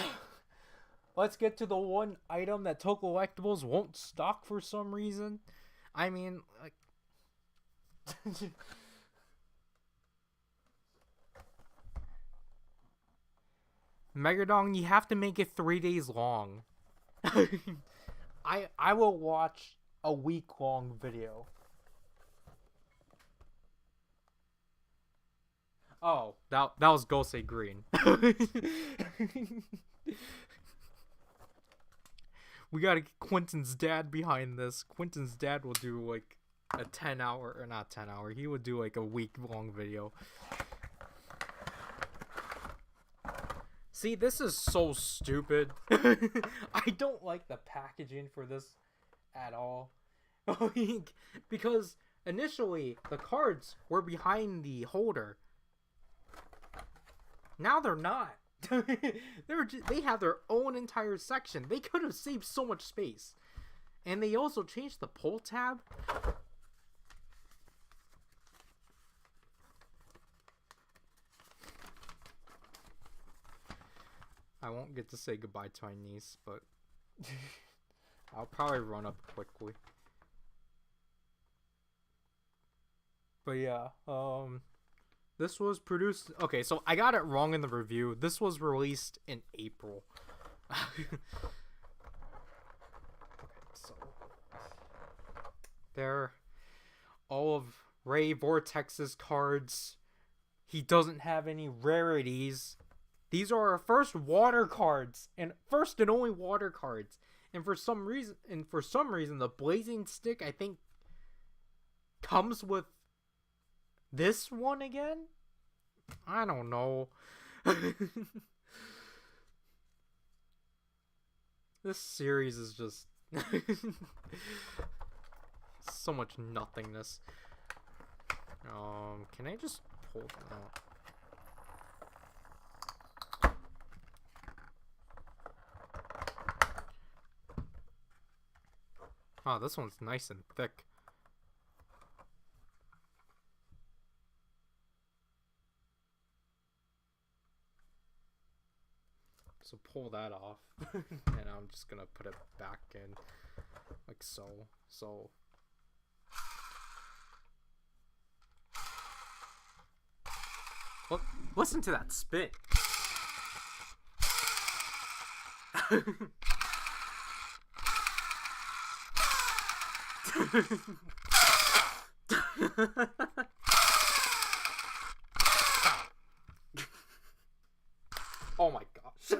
Let's get to the one item that Tokollectibles won't stock for some reason. I mean, like... Megadon, you have to make it 3 days long. I will watch a week-long video. Oh, that was Gosei Green. We gotta get Quentin's dad behind this. Quentin's dad will do like a 10-hour, or not 10-hour, he would do like a week-long video. See, this is so stupid. I don't like the packaging for this at all. Because initially, the cards were behind the holder. Now they're not. They have their own entire section. They could have saved so much space. And they also changed the pull tab. I won't get to say goodbye to my niece, but I'll probably run up quickly. But yeah, this was produced... Okay, so I got it wrong in the review. This was released in April. So there, all of Ray Vortex's cards. He doesn't have any rarities. These are our first water cards, and first and only water cards. And for some reason, the Blazing Stick, I think, comes with this one again? I don't know. This series is just so much nothingness. Can I just pull them out? Oh, this one's nice and thick. So pull that off. And I'm just gonna put it back in. Like so. So. Look, listen to that spit. Oh my gosh.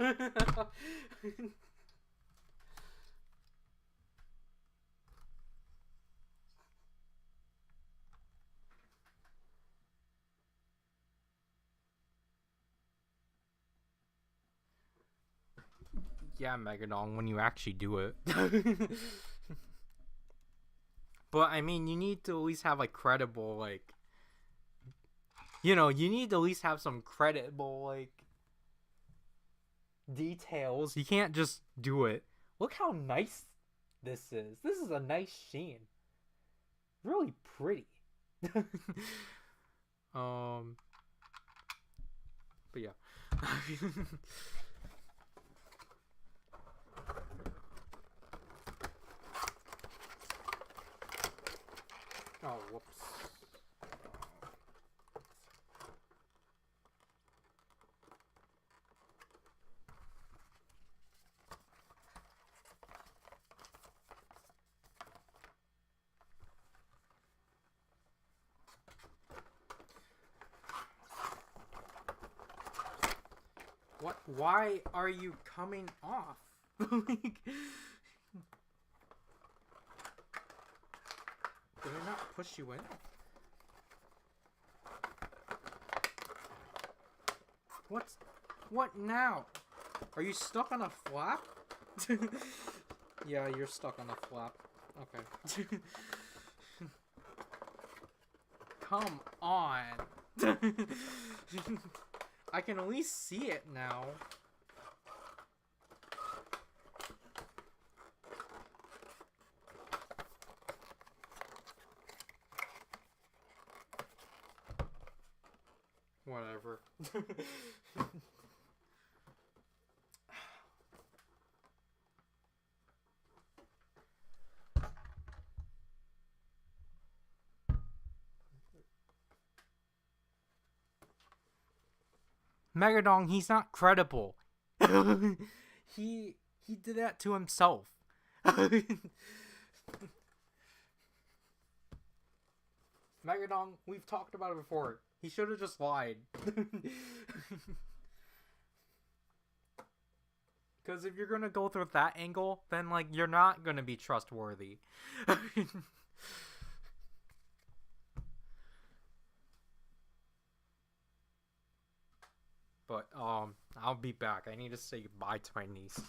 Yeah, Megadon, when you actually do it. But I mean, you need to at least have like credible, like, you know, you need to at least have some credible, like, details. You can't just do it. Look how nice this is. This is a nice scene. Really pretty. um, but yeah. Oh, whoops. What? Why are you coming off? Like, did I not push you in? What's... What now? Are you stuck on a flap? Yeah, you're stuck on a flap. Okay. Come on. I can at least see it now. Whatever. Megadon, he's not credible. he did that to himself. Megadon, we've talked about it before. He should have just lied. Because if you're gonna go through that angle, then like you're not gonna be trustworthy. But I'll be back. I need to say goodbye to my niece.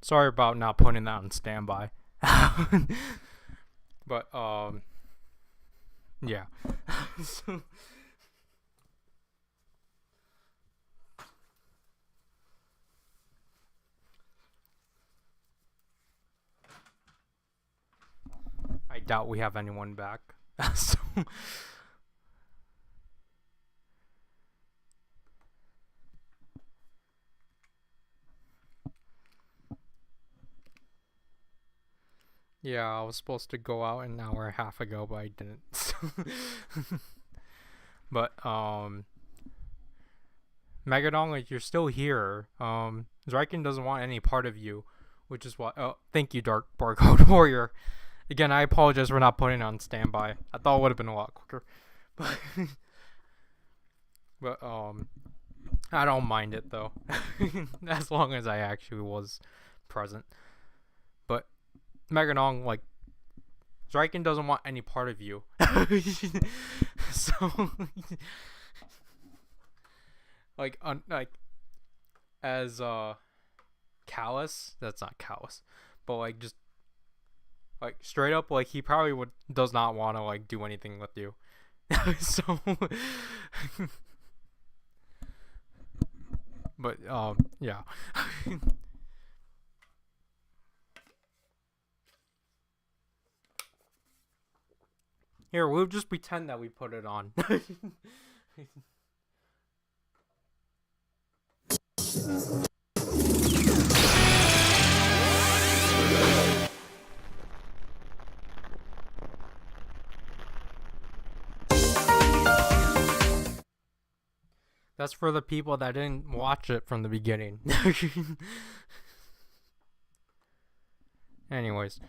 Sorry about not putting that on standby. But yeah. So, I doubt we have anyone back. So, yeah, I was supposed to go out an hour and a half ago, but I didn't. But Megadon, like, you're still here. Zyken doesn't want any part of you, which is why. Oh, thank you, Dark Barcode Warrior. Again, I apologize for not putting it on standby. I thought it would have been a lot quicker, but but I don't mind it though, as long as I actually was present. But Megadon, like, Zyken doesn't want any part of you, so like as callous. That's not callous, but like just like straight up, like he probably does not want to like do anything with you. So, but yeah. Here, we'll just pretend that we put it on. That's for the people that didn't watch it from the beginning. Anyways.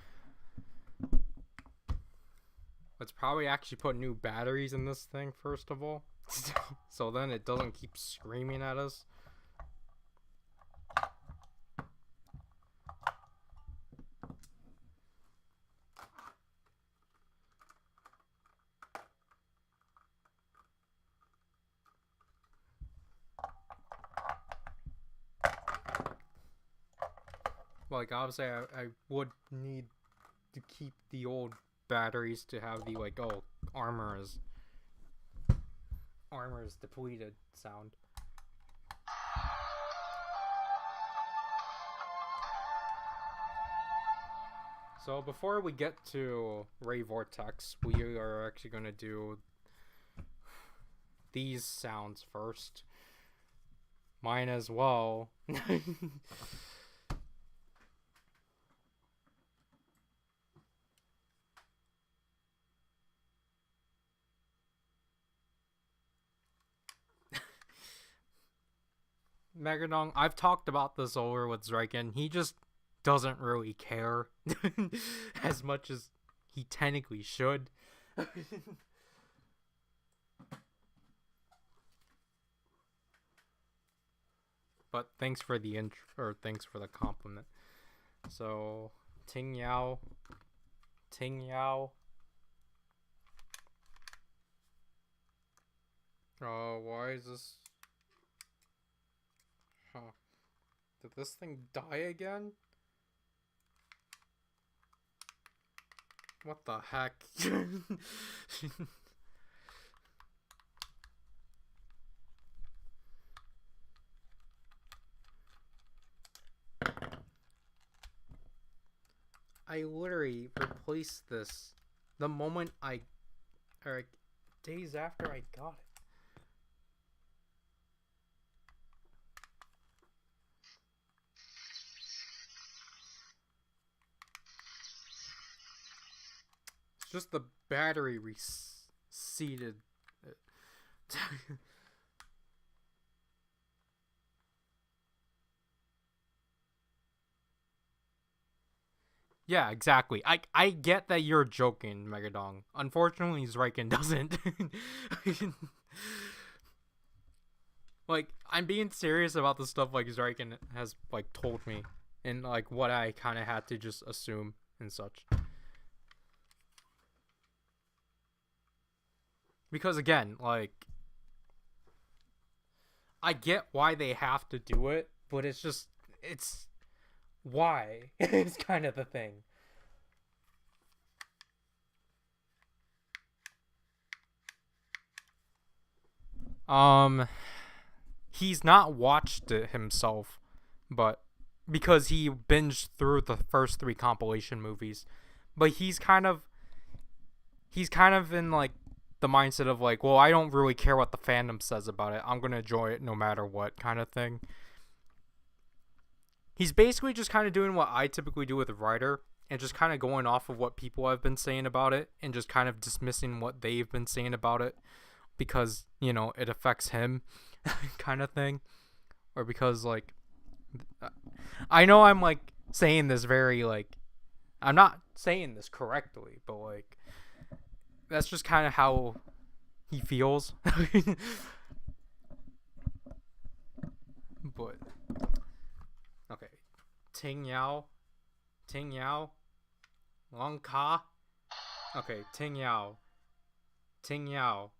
Let's probably actually put new batteries in this thing first of all. So then it doesn't keep screaming at us. Like, obviously I would need to keep the old batteries to have the like, oh, armor is depleted sound. So before we get to Ray Vortex, we are actually going to do these sounds first. Mine as well. Megadon, I've talked about this over with Zyken. He just doesn't really care as much as he technically should. But thanks for the thanks for the compliment. So, Ting Yao. Why is this? Huh. Did this thing die again? What the heck? I literally replaced this the moment or days after I got it. It's just the battery reseated. Yeah, exactly. I get that you're joking, Megadon. Unfortunately, Zyken doesn't. Like, I'm being serious about the stuff like Zyken has like told me, and like what I kind of had to just assume and such. Because again, like, I get why they have to do it, but it's Why? It's kind of the thing. Um, he's not watched it himself, but because he binged through the first three compilation movies, but he's kind of in like the mindset of like, well, I don't really care what the fandom says about it. I'm gonna enjoy it no matter what, kind of thing. He's basically just kind of doing what I typically do with a writer and just kind of going off of what people have been saying about it and just kind of dismissing what they've been saying about it because, you know, it affects him kind of thing. Or because, like, I know I'm, like, saying this very, like, I'm not saying this correctly, but, like, that's just kind of how he feels. But, okay. Ting Yao. Ting Yao. Long Ka. Okay, Ting Yao. Ting Yao.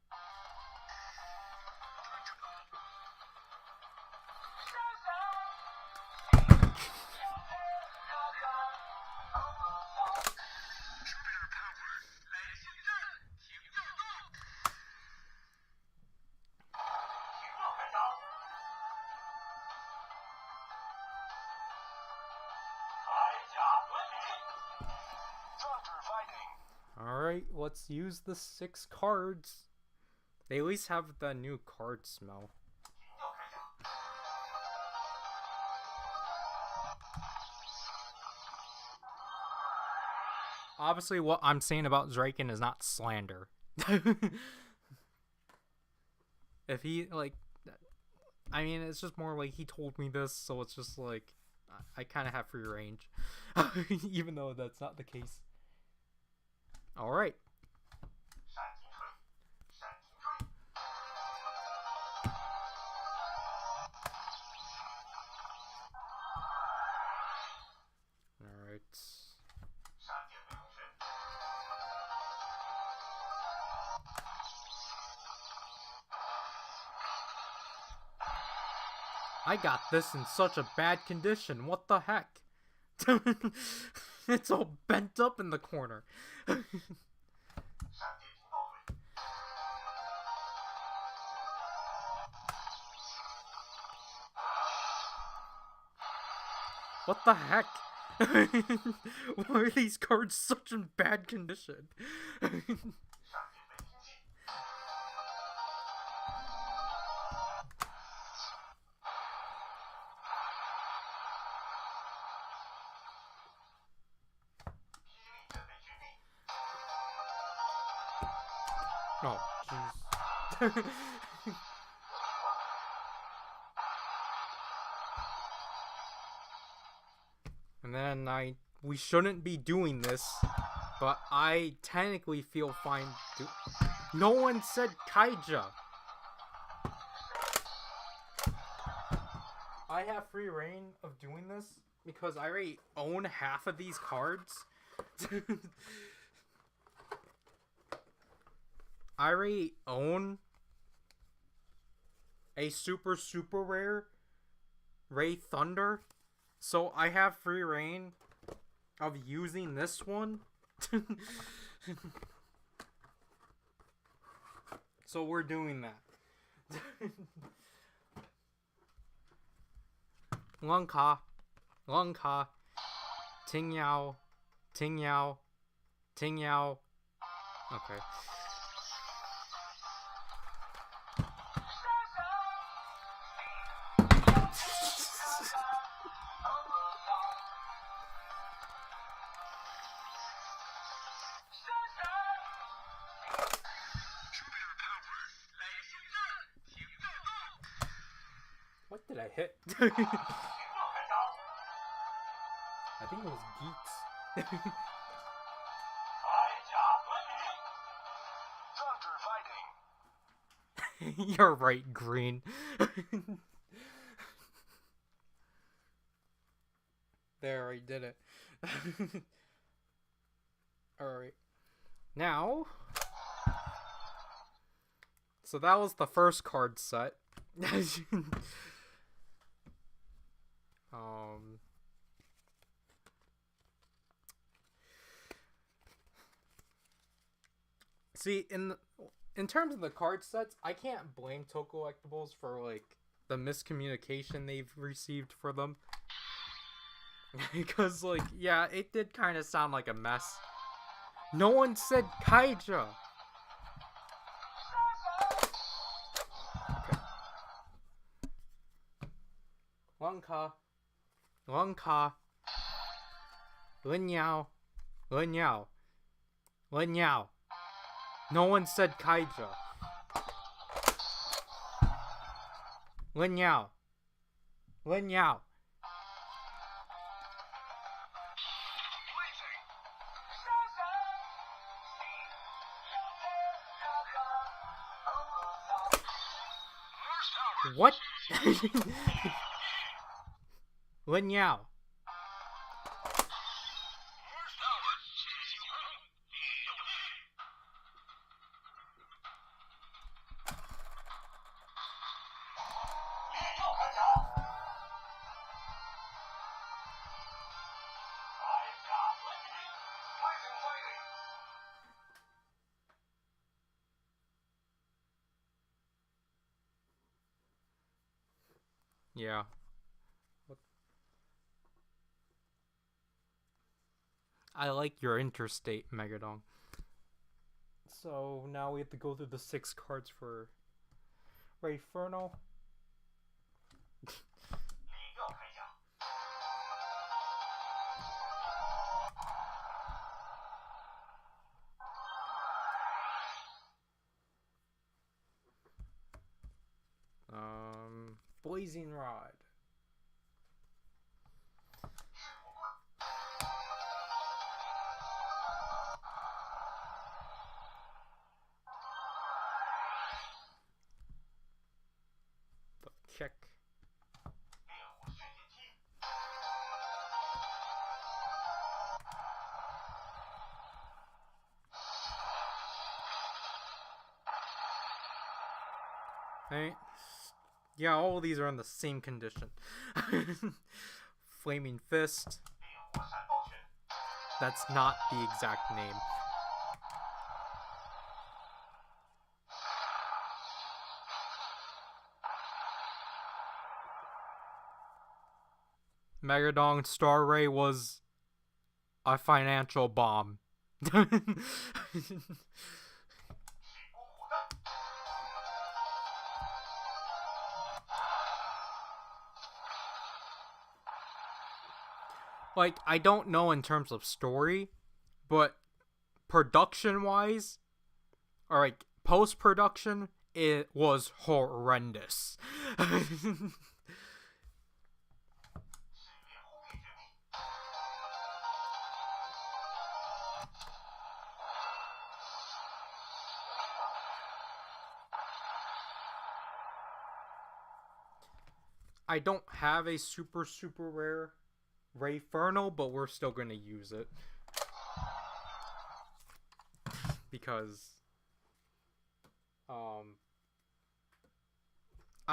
Alright, let's use the 6 cards. They at least have the new card smell. Obviously, what I'm saying about Draken is not slander. If he, like, I mean, it's just more like he told me this, so it's just like, I kind of have free range. Even though that's not the case. Alright. Alright. I got this in such a bad condition. What the heck? It's all bent up in the corner. What the heck? Why are these cards such in bad condition? Oh, jeez. And then we shouldn't be doing this, but I technically feel fine. No one said Kaija. I have free reign of doing this because I already own half of these cards. I already own a super rare Ray Thunder, so I have free reign of using this one. So we're doing that. Long Ka, Ting Yao, Ting Yao, Ting Yao. Okay. What did I hit? I think it was Geeks. You're right, Green. There, I did it. Alright. Now... So that was the first card set. See, in terms of the card sets, I can't blame Toe Collectibles for like the miscommunication they've received for them. Because like, yeah, it did kind of sound like a mess. No one said Kaija. Okay. Lungka. Lungka. Lin Yao. Lin Yao. Lin Yao. No one said Kaija. Lin Yao. Lin Yao. What? Lin Yao. Yeah. What? I like your interstate, Megadon. So now we have to go through the 6 cards for Rayferno. Blazing Rod. The kick. Right? Yeah, all of these are in the same condition. Flaming Fist. That's not the exact name. Megadon Star Ray was a financial bomb. Like, I don't know in terms of story, but production-wise, or like post-production, it was horrendous. I don't have a super rare Rayferno, but we're still gonna use it because I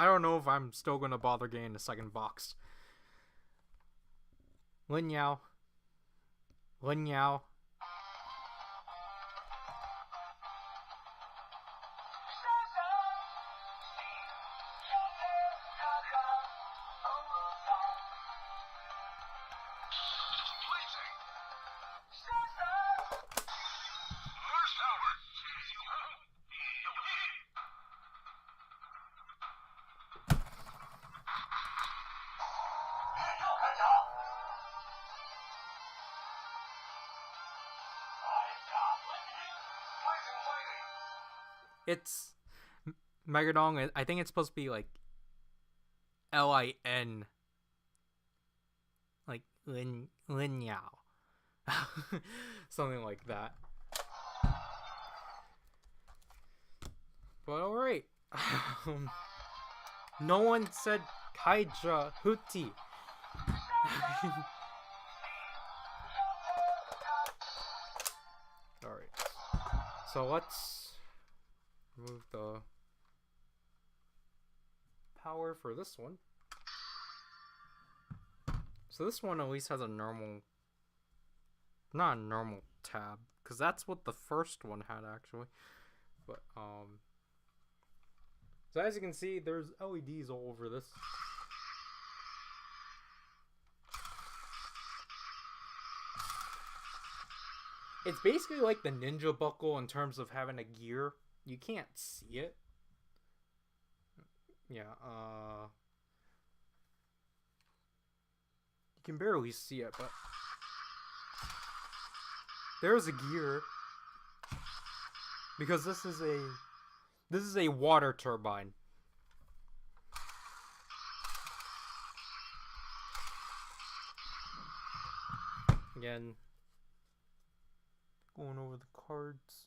don't know if I'm still gonna bother getting the second box. Lin Yao. Lin Yao. It's Megadon. I think it's supposed to be like Lin, like Lin Yao, something like that. But alright. No one said Kaija Huti. Alright. So let's remove the power for this one. So this one at least has a normal, not a normal tab, because that's what the first one had actually. But so as you can see, there's LEDs all over this. It's basically like the ninja buckle in terms of having a gear. You can't see it. Yeah, you can barely see it, but there's a gear. Because this is a water turbine. Again, going over the cards.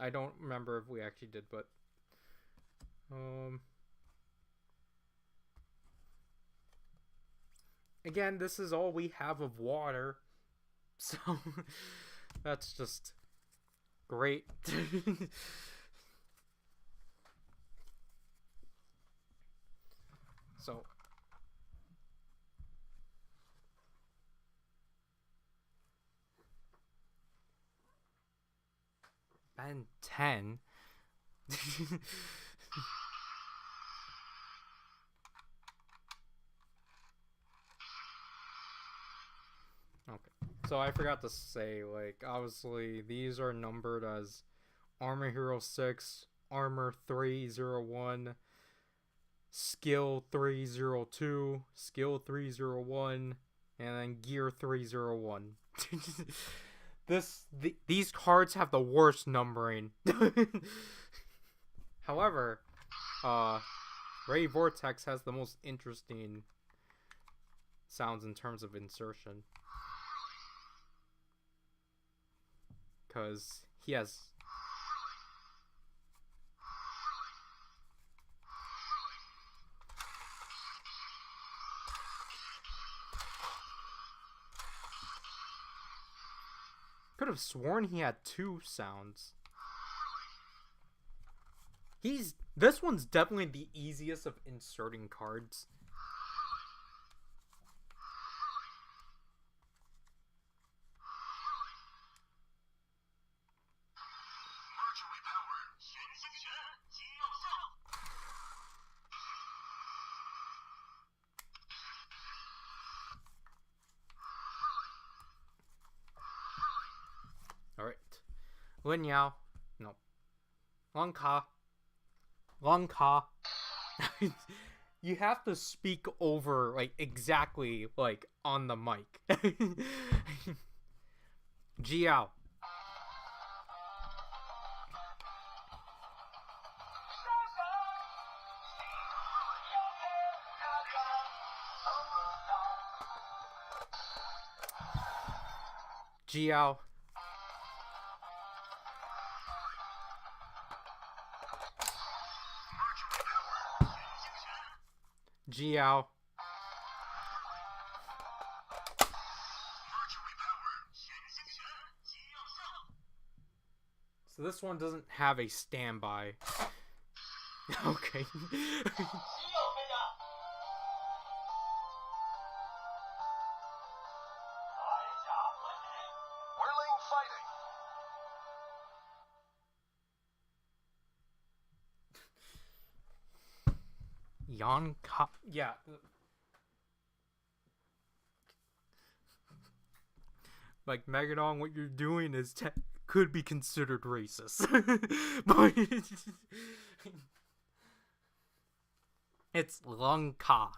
I don't remember if we actually did, but again, this is all we have of water. So that's just great. So Ben 10. Okay. So I forgot to say, like, obviously these are numbered as Armor Hero 6, Armor 301, Skill 302, Skill 301, and then Gear 301. These cards have the worst numbering. However, Ray Vortex has the most interesting sounds in terms of insertion. Because he has... Could have sworn he had 2 sounds. This one's definitely the easiest of inserting cards. Alright. Lin Yao. No. Long Ka. Long Ka. You have to speak over, like, exactly, like, on the mic. Jiao. Jiao. Jiao. So this one doesn't have a standby. Okay. Yan Ka. Yeah. Like, Megadon, what you're doing is could be considered racist. But it's Long Ka.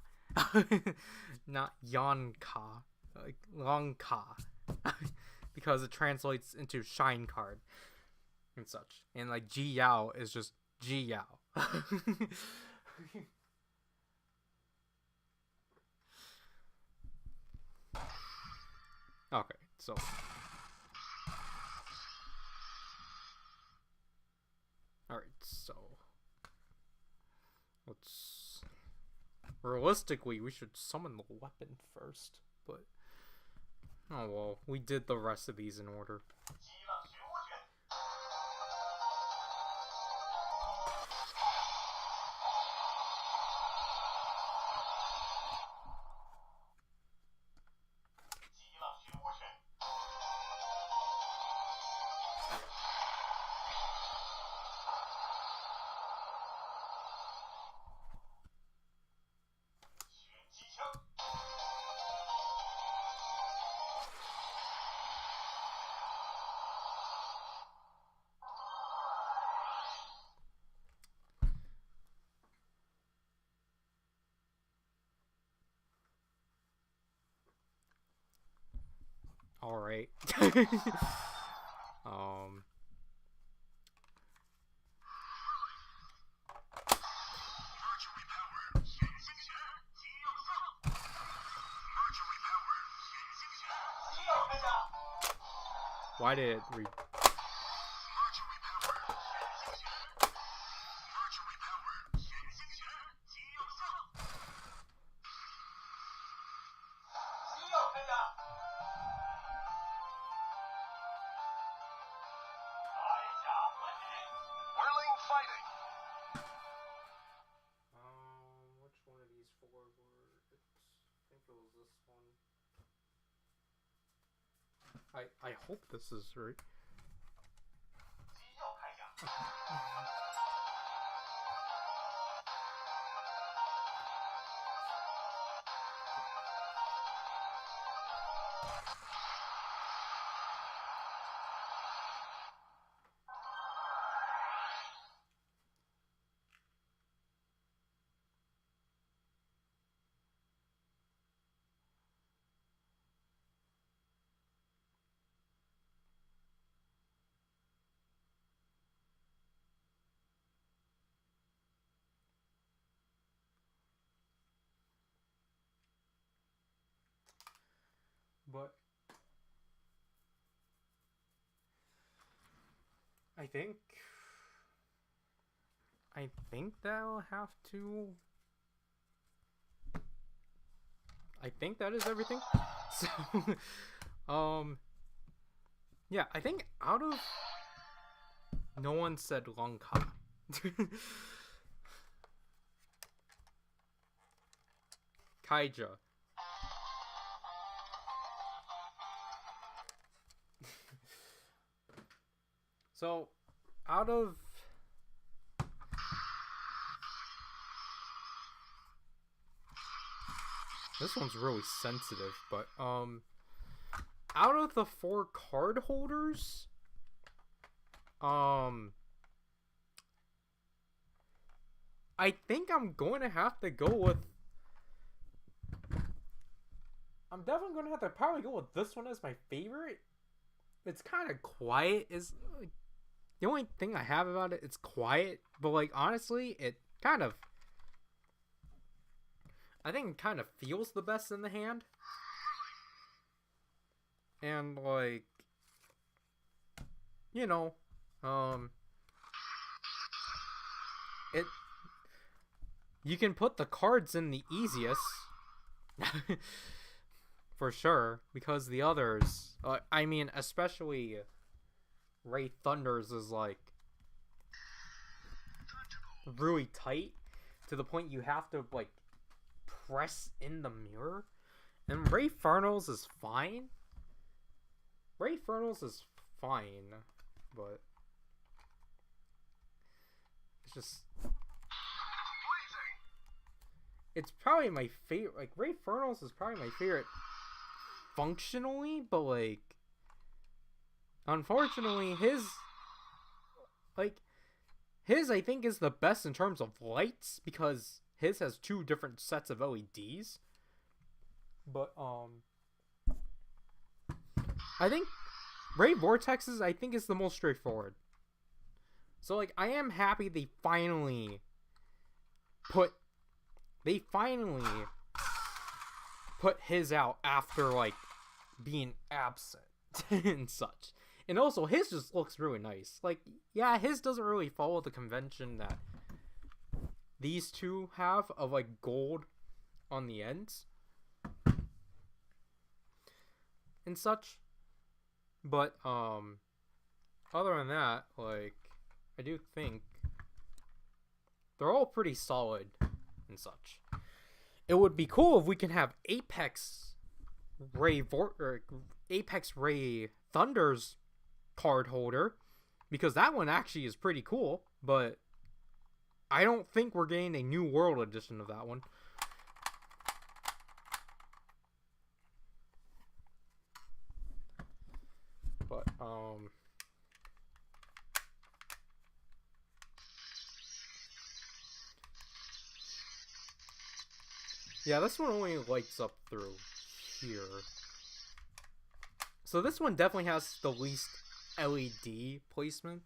Not Yan Ka. Like, Long Ka. Because it translates into shine card and such. And, like, Ji Yao is just Ji Yao. Okay, so alright, so let's realistically we should summon the weapon first, but oh well, we did the rest of these in order. All right. um. Why did it read? Whirling fighting. Which one of these four were? I think it was this one. I hope this is right. But I think that'll have to. I think that is everything. So, yeah, I think out of no one said Longka. Kaija. So, out of this one's really sensitive, but out of the 4 card holders, I think I'm going to have to go with. I'm definitely going to have to probably go with this one as my favorite. It's kind of quiet. Is like, the only thing I have about it. It's quiet, but like honestly, it kind of. I think it kind of feels the best in the hand. And like, you know, it. You can put the cards in the easiest. For sure, because the others, I mean, especially Ray Thunders is like really tight to the point you have to like press in the mirror. And Ray Fernals is fine. Ray Fernals is fine, but it's just. It's probably my favorite. Like, Ray Fernals is probably my favorite functionally, but like unfortunately his I think is the best in terms of lights because his has 2 different sets of LEDs. But I think Ray Vortex's I think is the most straightforward. So like I am happy they finally put his out after like being absent and such. And also his just looks really nice. Like, yeah, his doesn't really follow the convention that these two have of like gold on the ends and such. But other than that, like I do think they're all pretty solid and such. It would be cool if we can have Apex Ray Thunder's card holder because that one actually is pretty cool, but I don't think we're getting a New World edition of that one. But, yeah, this one only lights up through here. So this one definitely has the least LED placement.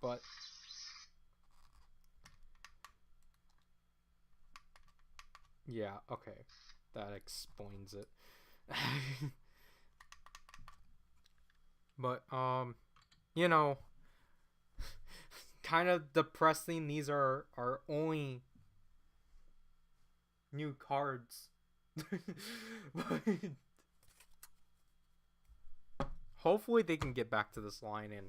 But yeah, okay. That explains it. But you know, kind of depressing. These are our only new cards. But hopefully they can get back to this line and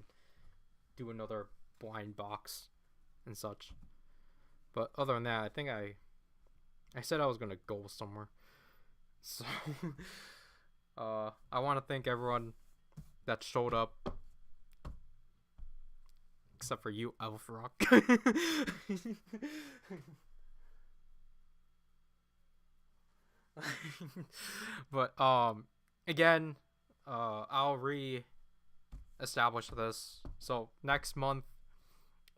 do another blind box and such. But other than that, I think I said I was gonna go somewhere. So I want to thank everyone that showed up, except for you, Elf Rock. But again, I'll re-establish this. So next month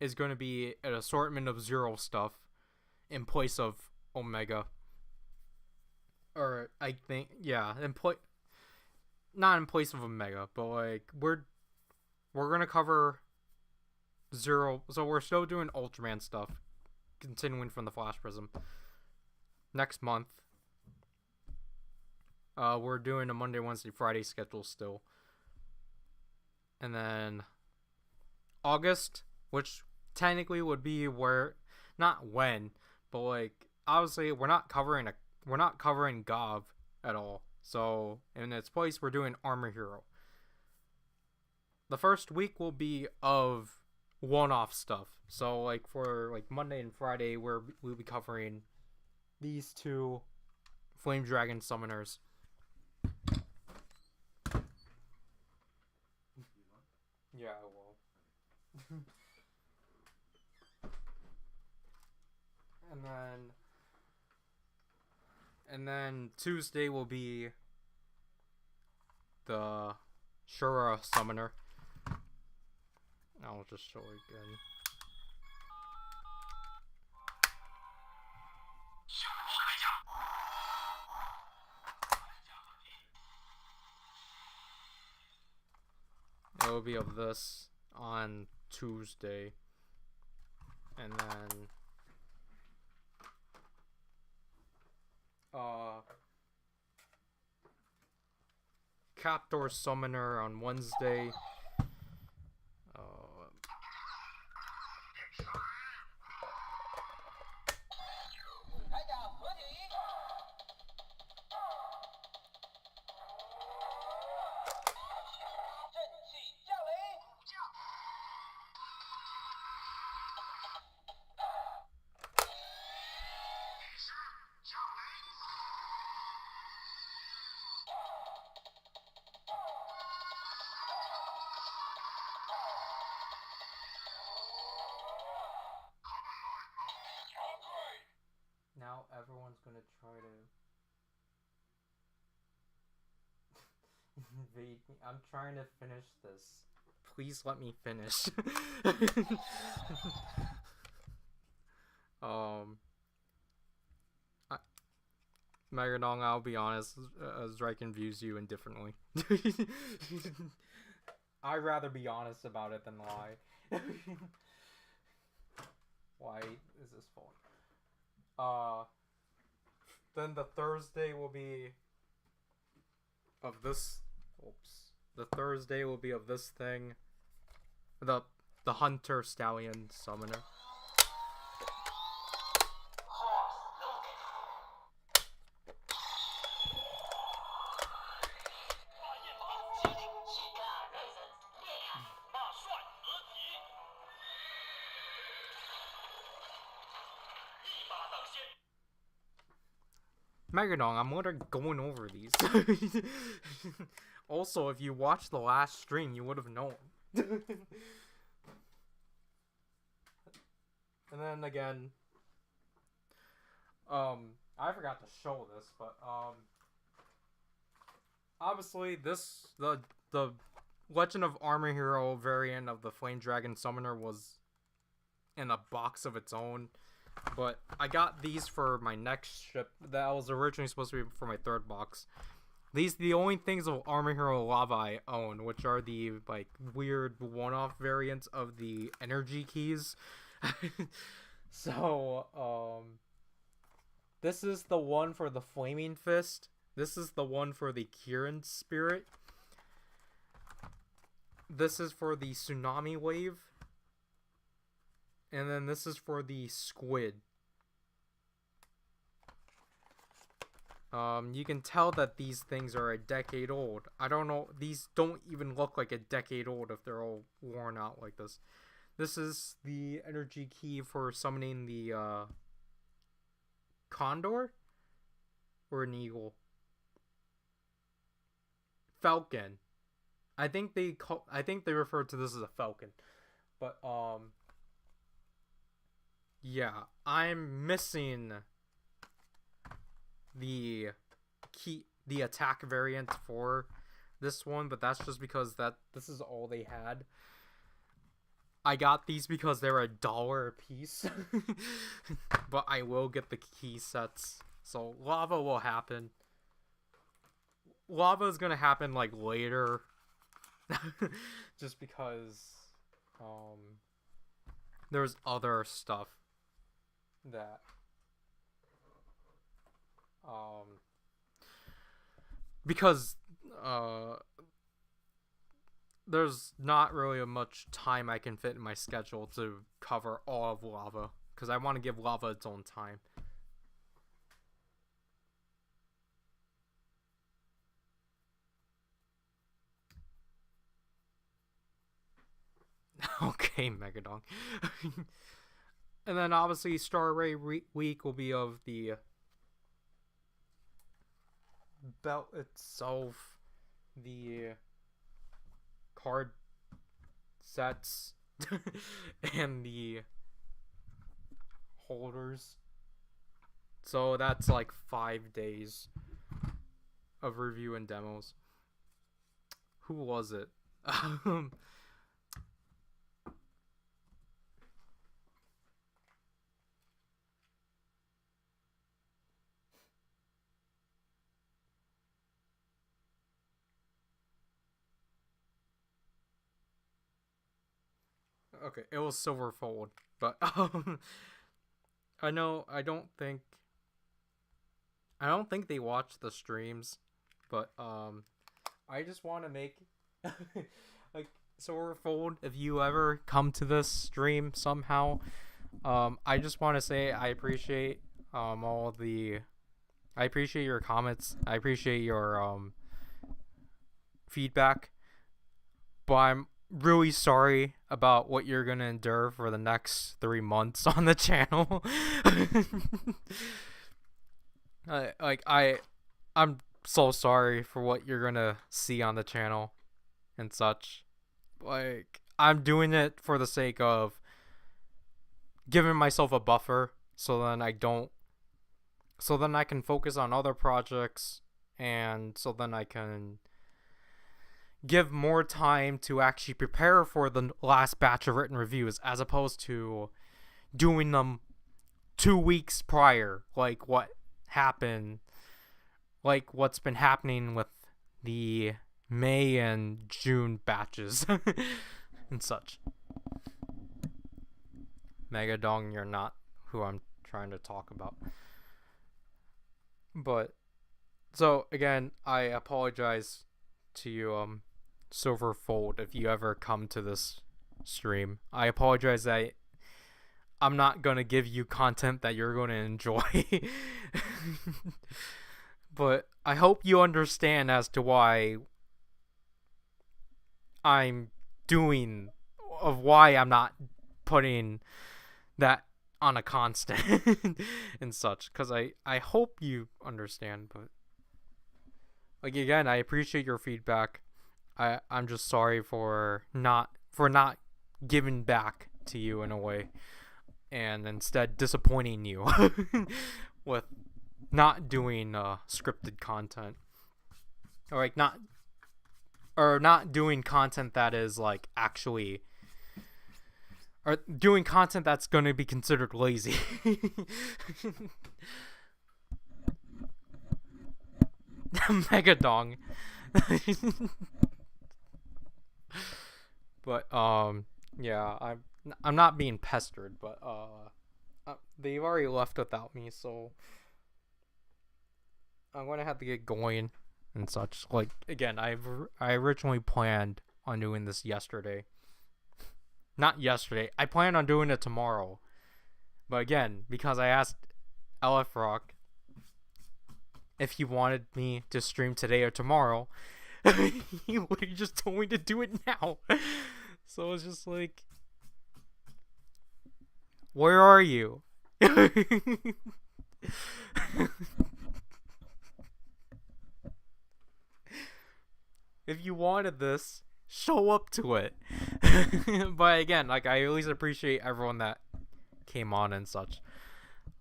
is going to be an assortment of Zero stuff in place of Omega. Or I think, yeah, not in place of Omega, but like we're gonna cover Zero. So we're still doing Ultraman stuff, continuing from the Flash Prism. Next month, we're doing a Monday, Wednesday, Friday schedule still, and then August, which technically would be where, not when, but like obviously we're not covering Gov at all. So in its place, we're doing Armor Hero. The first week will be of one-off stuff. So like for like Monday and Friday, we'll be covering these two Flame Dragon summoners. Yeah, I will. And then Tuesday will be the Shura summoner. I'll just show it again. It will be of this on Tuesday. And then Captor Summoner on Wednesday. Now everyone's gonna try to invade me. I'm trying to finish this. Please let me finish. Megadong, I'll be honest, Zriken views you indifferently. I'd rather be honest about it than lie. Why is this phone? Then the Thursday will be of this. Oops. The Thursday will be of this thing. The Hunter Stallion Summoner. Megadong, I'm going over these. Also, if you watched the last stream, you would have known. And then again, I forgot to show this, but obviously the Legend of Armor Hero variant of the Flame Dragon Summoner was in a box of its own. But I got these for my next ship. That was originally supposed to be for my third box. These are the only things of Armor Hero Lava I own, which are the like weird one-off variants of the energy keys. So, this is the one for the Flaming Fist. This is the one for the Kirin Spirit. This is for the Tsunami Wave. And then this is for the Squid. You can tell that these things are a decade old. I don't know, these don't even look like a decade old if they're all worn out like this. This is the energy key for summoning the, Condor? Or an eagle? Falcon. I think they refer to this as a falcon. But, yeah, I'm missing the attack variant for this one, but that's just because this is all they had. I got these because they're $1 a piece. But I will get the key sets. So Lava will happen. Lava is gonna happen like later. Just because there's other stuff that because there's not really much time I can fit in my schedule to cover all of Lava, because I want to give Lava its own time. Okay, Megadon. And then obviously Star Ray week will be of the belt itself, the card sets, and the holders. So that's like 5 days of review and demos. Who was it? Okay, it was Silverfold, but I don't think they watch the streams, but I just want to make like Silverfold, if you ever come to this stream somehow, I just want to say I appreciate I appreciate your comments, I appreciate your feedback, but I'm really sorry about what you're gonna endure for the next 3 months on the channel. I'm so sorry for what you're gonna see on the channel and such. Like, I'm doing it for the sake of giving myself a buffer so then I can focus on other projects, and so then I can give more time to actually prepare for the last batch of written reviews, as opposed to doing them 2 weeks prior, like what's been happening with the May and June batches and such. Megadong, you're not who I'm trying to talk about. But so again, I apologize to you, Silverfold, if you ever come to this stream. I apologize that I'm not gonna give you content that you're gonna enjoy. But I hope you understand as to why I'm not putting that on a constant and such, because I hope you understand. But Like again, I appreciate your feedback. I'm just sorry for not giving back to you in a way, and instead disappointing you with not doing scripted content, or like not doing content that is like actually, or doing content that's going to be considered lazy. Megadong. But yeah, I'm not being pestered, but they've already left without me, so I'm gonna have to get going and such. Like again, I originally planned on doing this yesterday. Not yesterday. I planned on doing it tomorrow. But again, because I asked LF Rock if he wanted me to stream today or tomorrow, he literally just told me to do it now. So it's just like, where are you? If you wanted this, show up to it. But again, like I at least appreciate everyone that came on and such.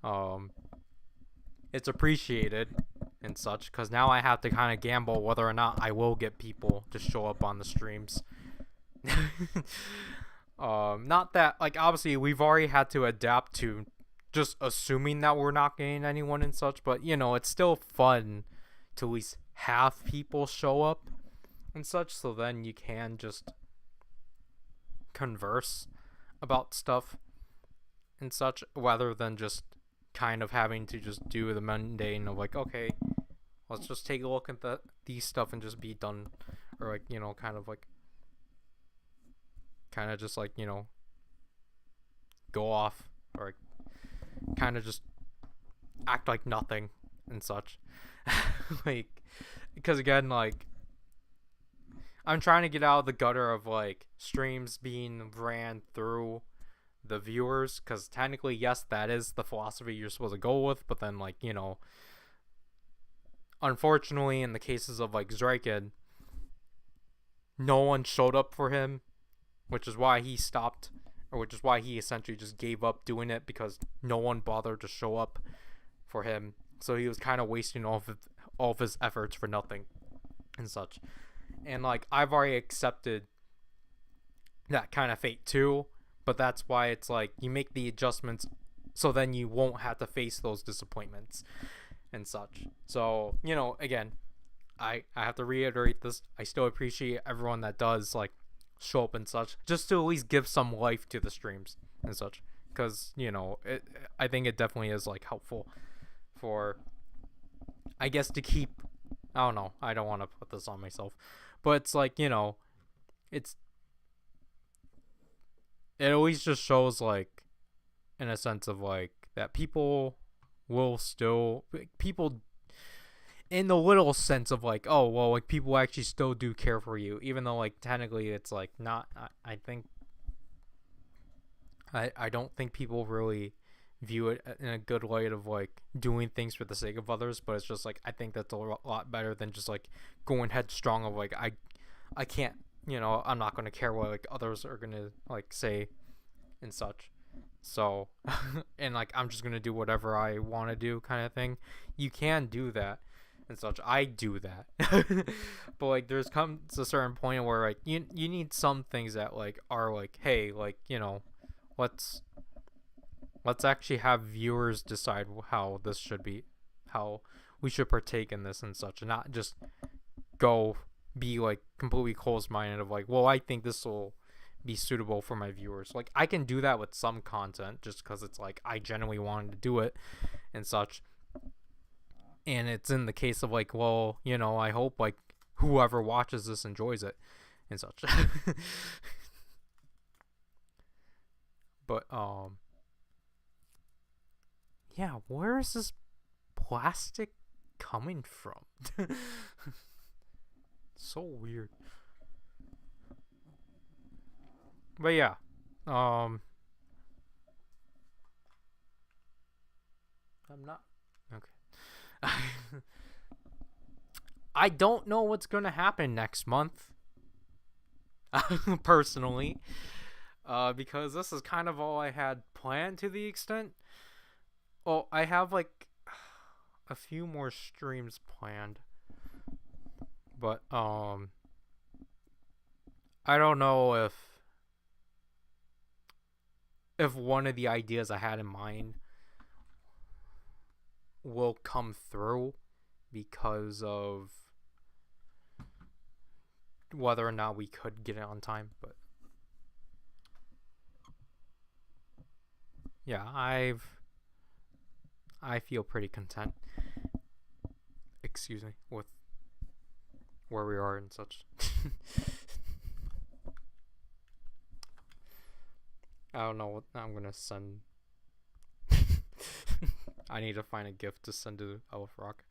Um, it's appreciated and such, because now I have to kind of gamble whether or not I will get people to show up on the streams. Not that, like, obviously we've already had to adapt to just assuming that we're not getting anyone and such, but you know, it's still fun to at least have people show up and such, so then you can just converse about stuff and such, rather than just kind of having to just do the mundane of like, okay, let's just take a look at these stuff and just be done, or like, you know, kind of just like, you know, go off, or kind of just act like nothing and such. Like, because again, like, I'm trying to get out of the gutter of like streams being ran through the viewers, because technically, yes, that is the philosophy you're supposed to go with, but then, like, you know, unfortunately, in the cases of like Zrykin, no one showed up for him, which is why he stopped, or which is why he essentially just gave up doing it, because no one bothered to show up for him. So he was kind of wasting all of his efforts for nothing and such. And like, I've already accepted that kind of fate too, but that's why it's like you make the adjustments so then you won't have to face those disappointments and such. So, you know, again, I have to reiterate this. I still appreciate everyone that does like show up and such, just to at least give some life to the streams and such, because, you know, I think it definitely is like helpful for, I guess, to keep, I don't know, I don't want to put this on myself, but it's like, you know, it always just shows like, in a sense of like, that people in the little sense of like, oh well, like, people actually still do care for you, even though like technically it's like not. I think I don't think people really view it in a good light of like doing things for the sake of others, but it's just like, I think that's a lot better than just like going headstrong of like, I can't, you know, I'm not going to care what like others are going to like say and such. So and like, I'm just going to do whatever I want to do kind of thing. You can do that and such. I do that. But like, there's comes a certain point where like you need some things that like are like, hey, like, you know, let's actually have viewers decide how this should be, how we should partake in this and such, and not just go be like completely closed-minded of like, well, I think this will be suitable for my viewers. Like, I can do that with some content just because it's like I genuinely wanted to do it and such, and it's in the case of like, well, you know, I hope like whoever watches this enjoys it and such. But yeah, where is this plastic coming from? So weird. But yeah, I'm not okay. I don't know what's gonna happen next month. Personally, because this is kind of all I had planned to the extent. Oh, I have like a few more streams planned, but I don't know if one of the ideas I had in mind will come through because of whether or not we could get it on time. But yeah, I feel pretty content. Excuse me, with where we are and such. I don't know what I'm gonna send. I need to find a gift to send to Elf Rock.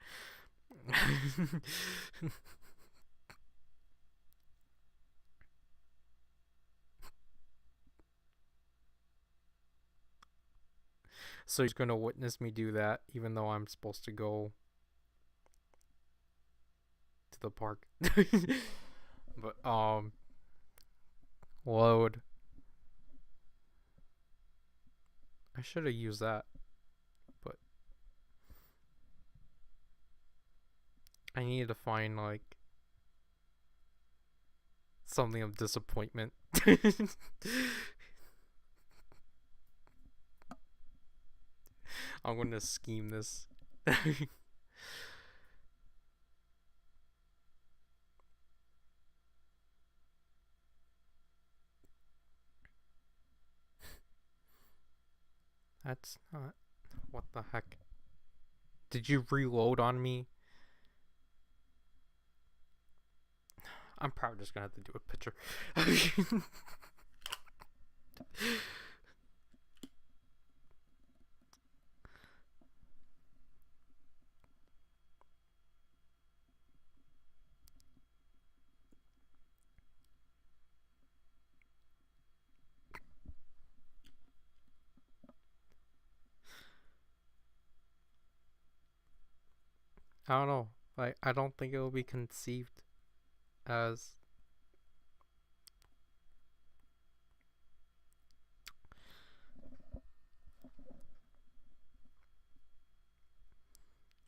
So he's gonna witness me do that, even though I'm supposed to go to the park. But load. I should have used that, but I needed to find like something of disappointment. I'm gonna scheme this. That's not. What the heck? Did you reload on me? I'm probably just gonna have to do a picture. I don't know. Like, I don't think it will be conceived as.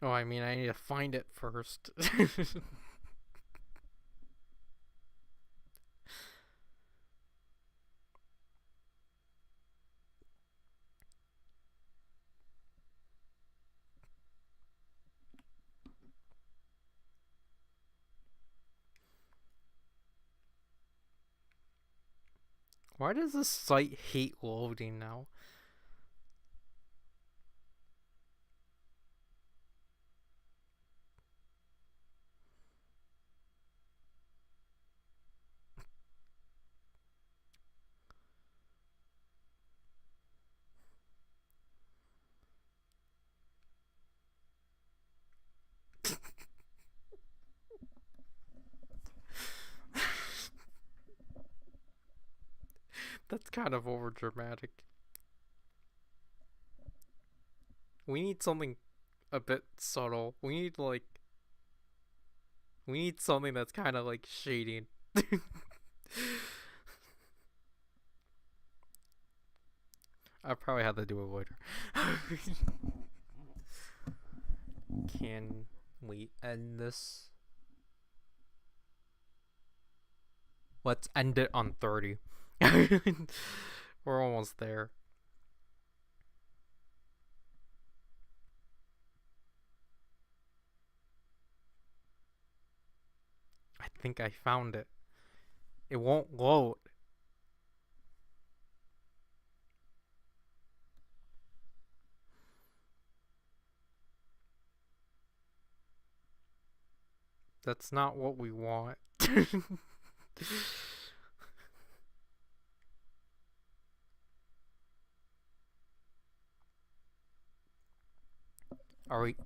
Oh, I mean, I need to find it first. Why does this site hate loading now? That's kind of over dramatic. We need something a bit subtle. We need something that's kind of like shading. I probably have to do it later. Can we end this? Let's end it on 30. We're almost there. I think I found it. It won't load. That's not what we want.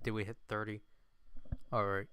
Did we hit 30? Alright.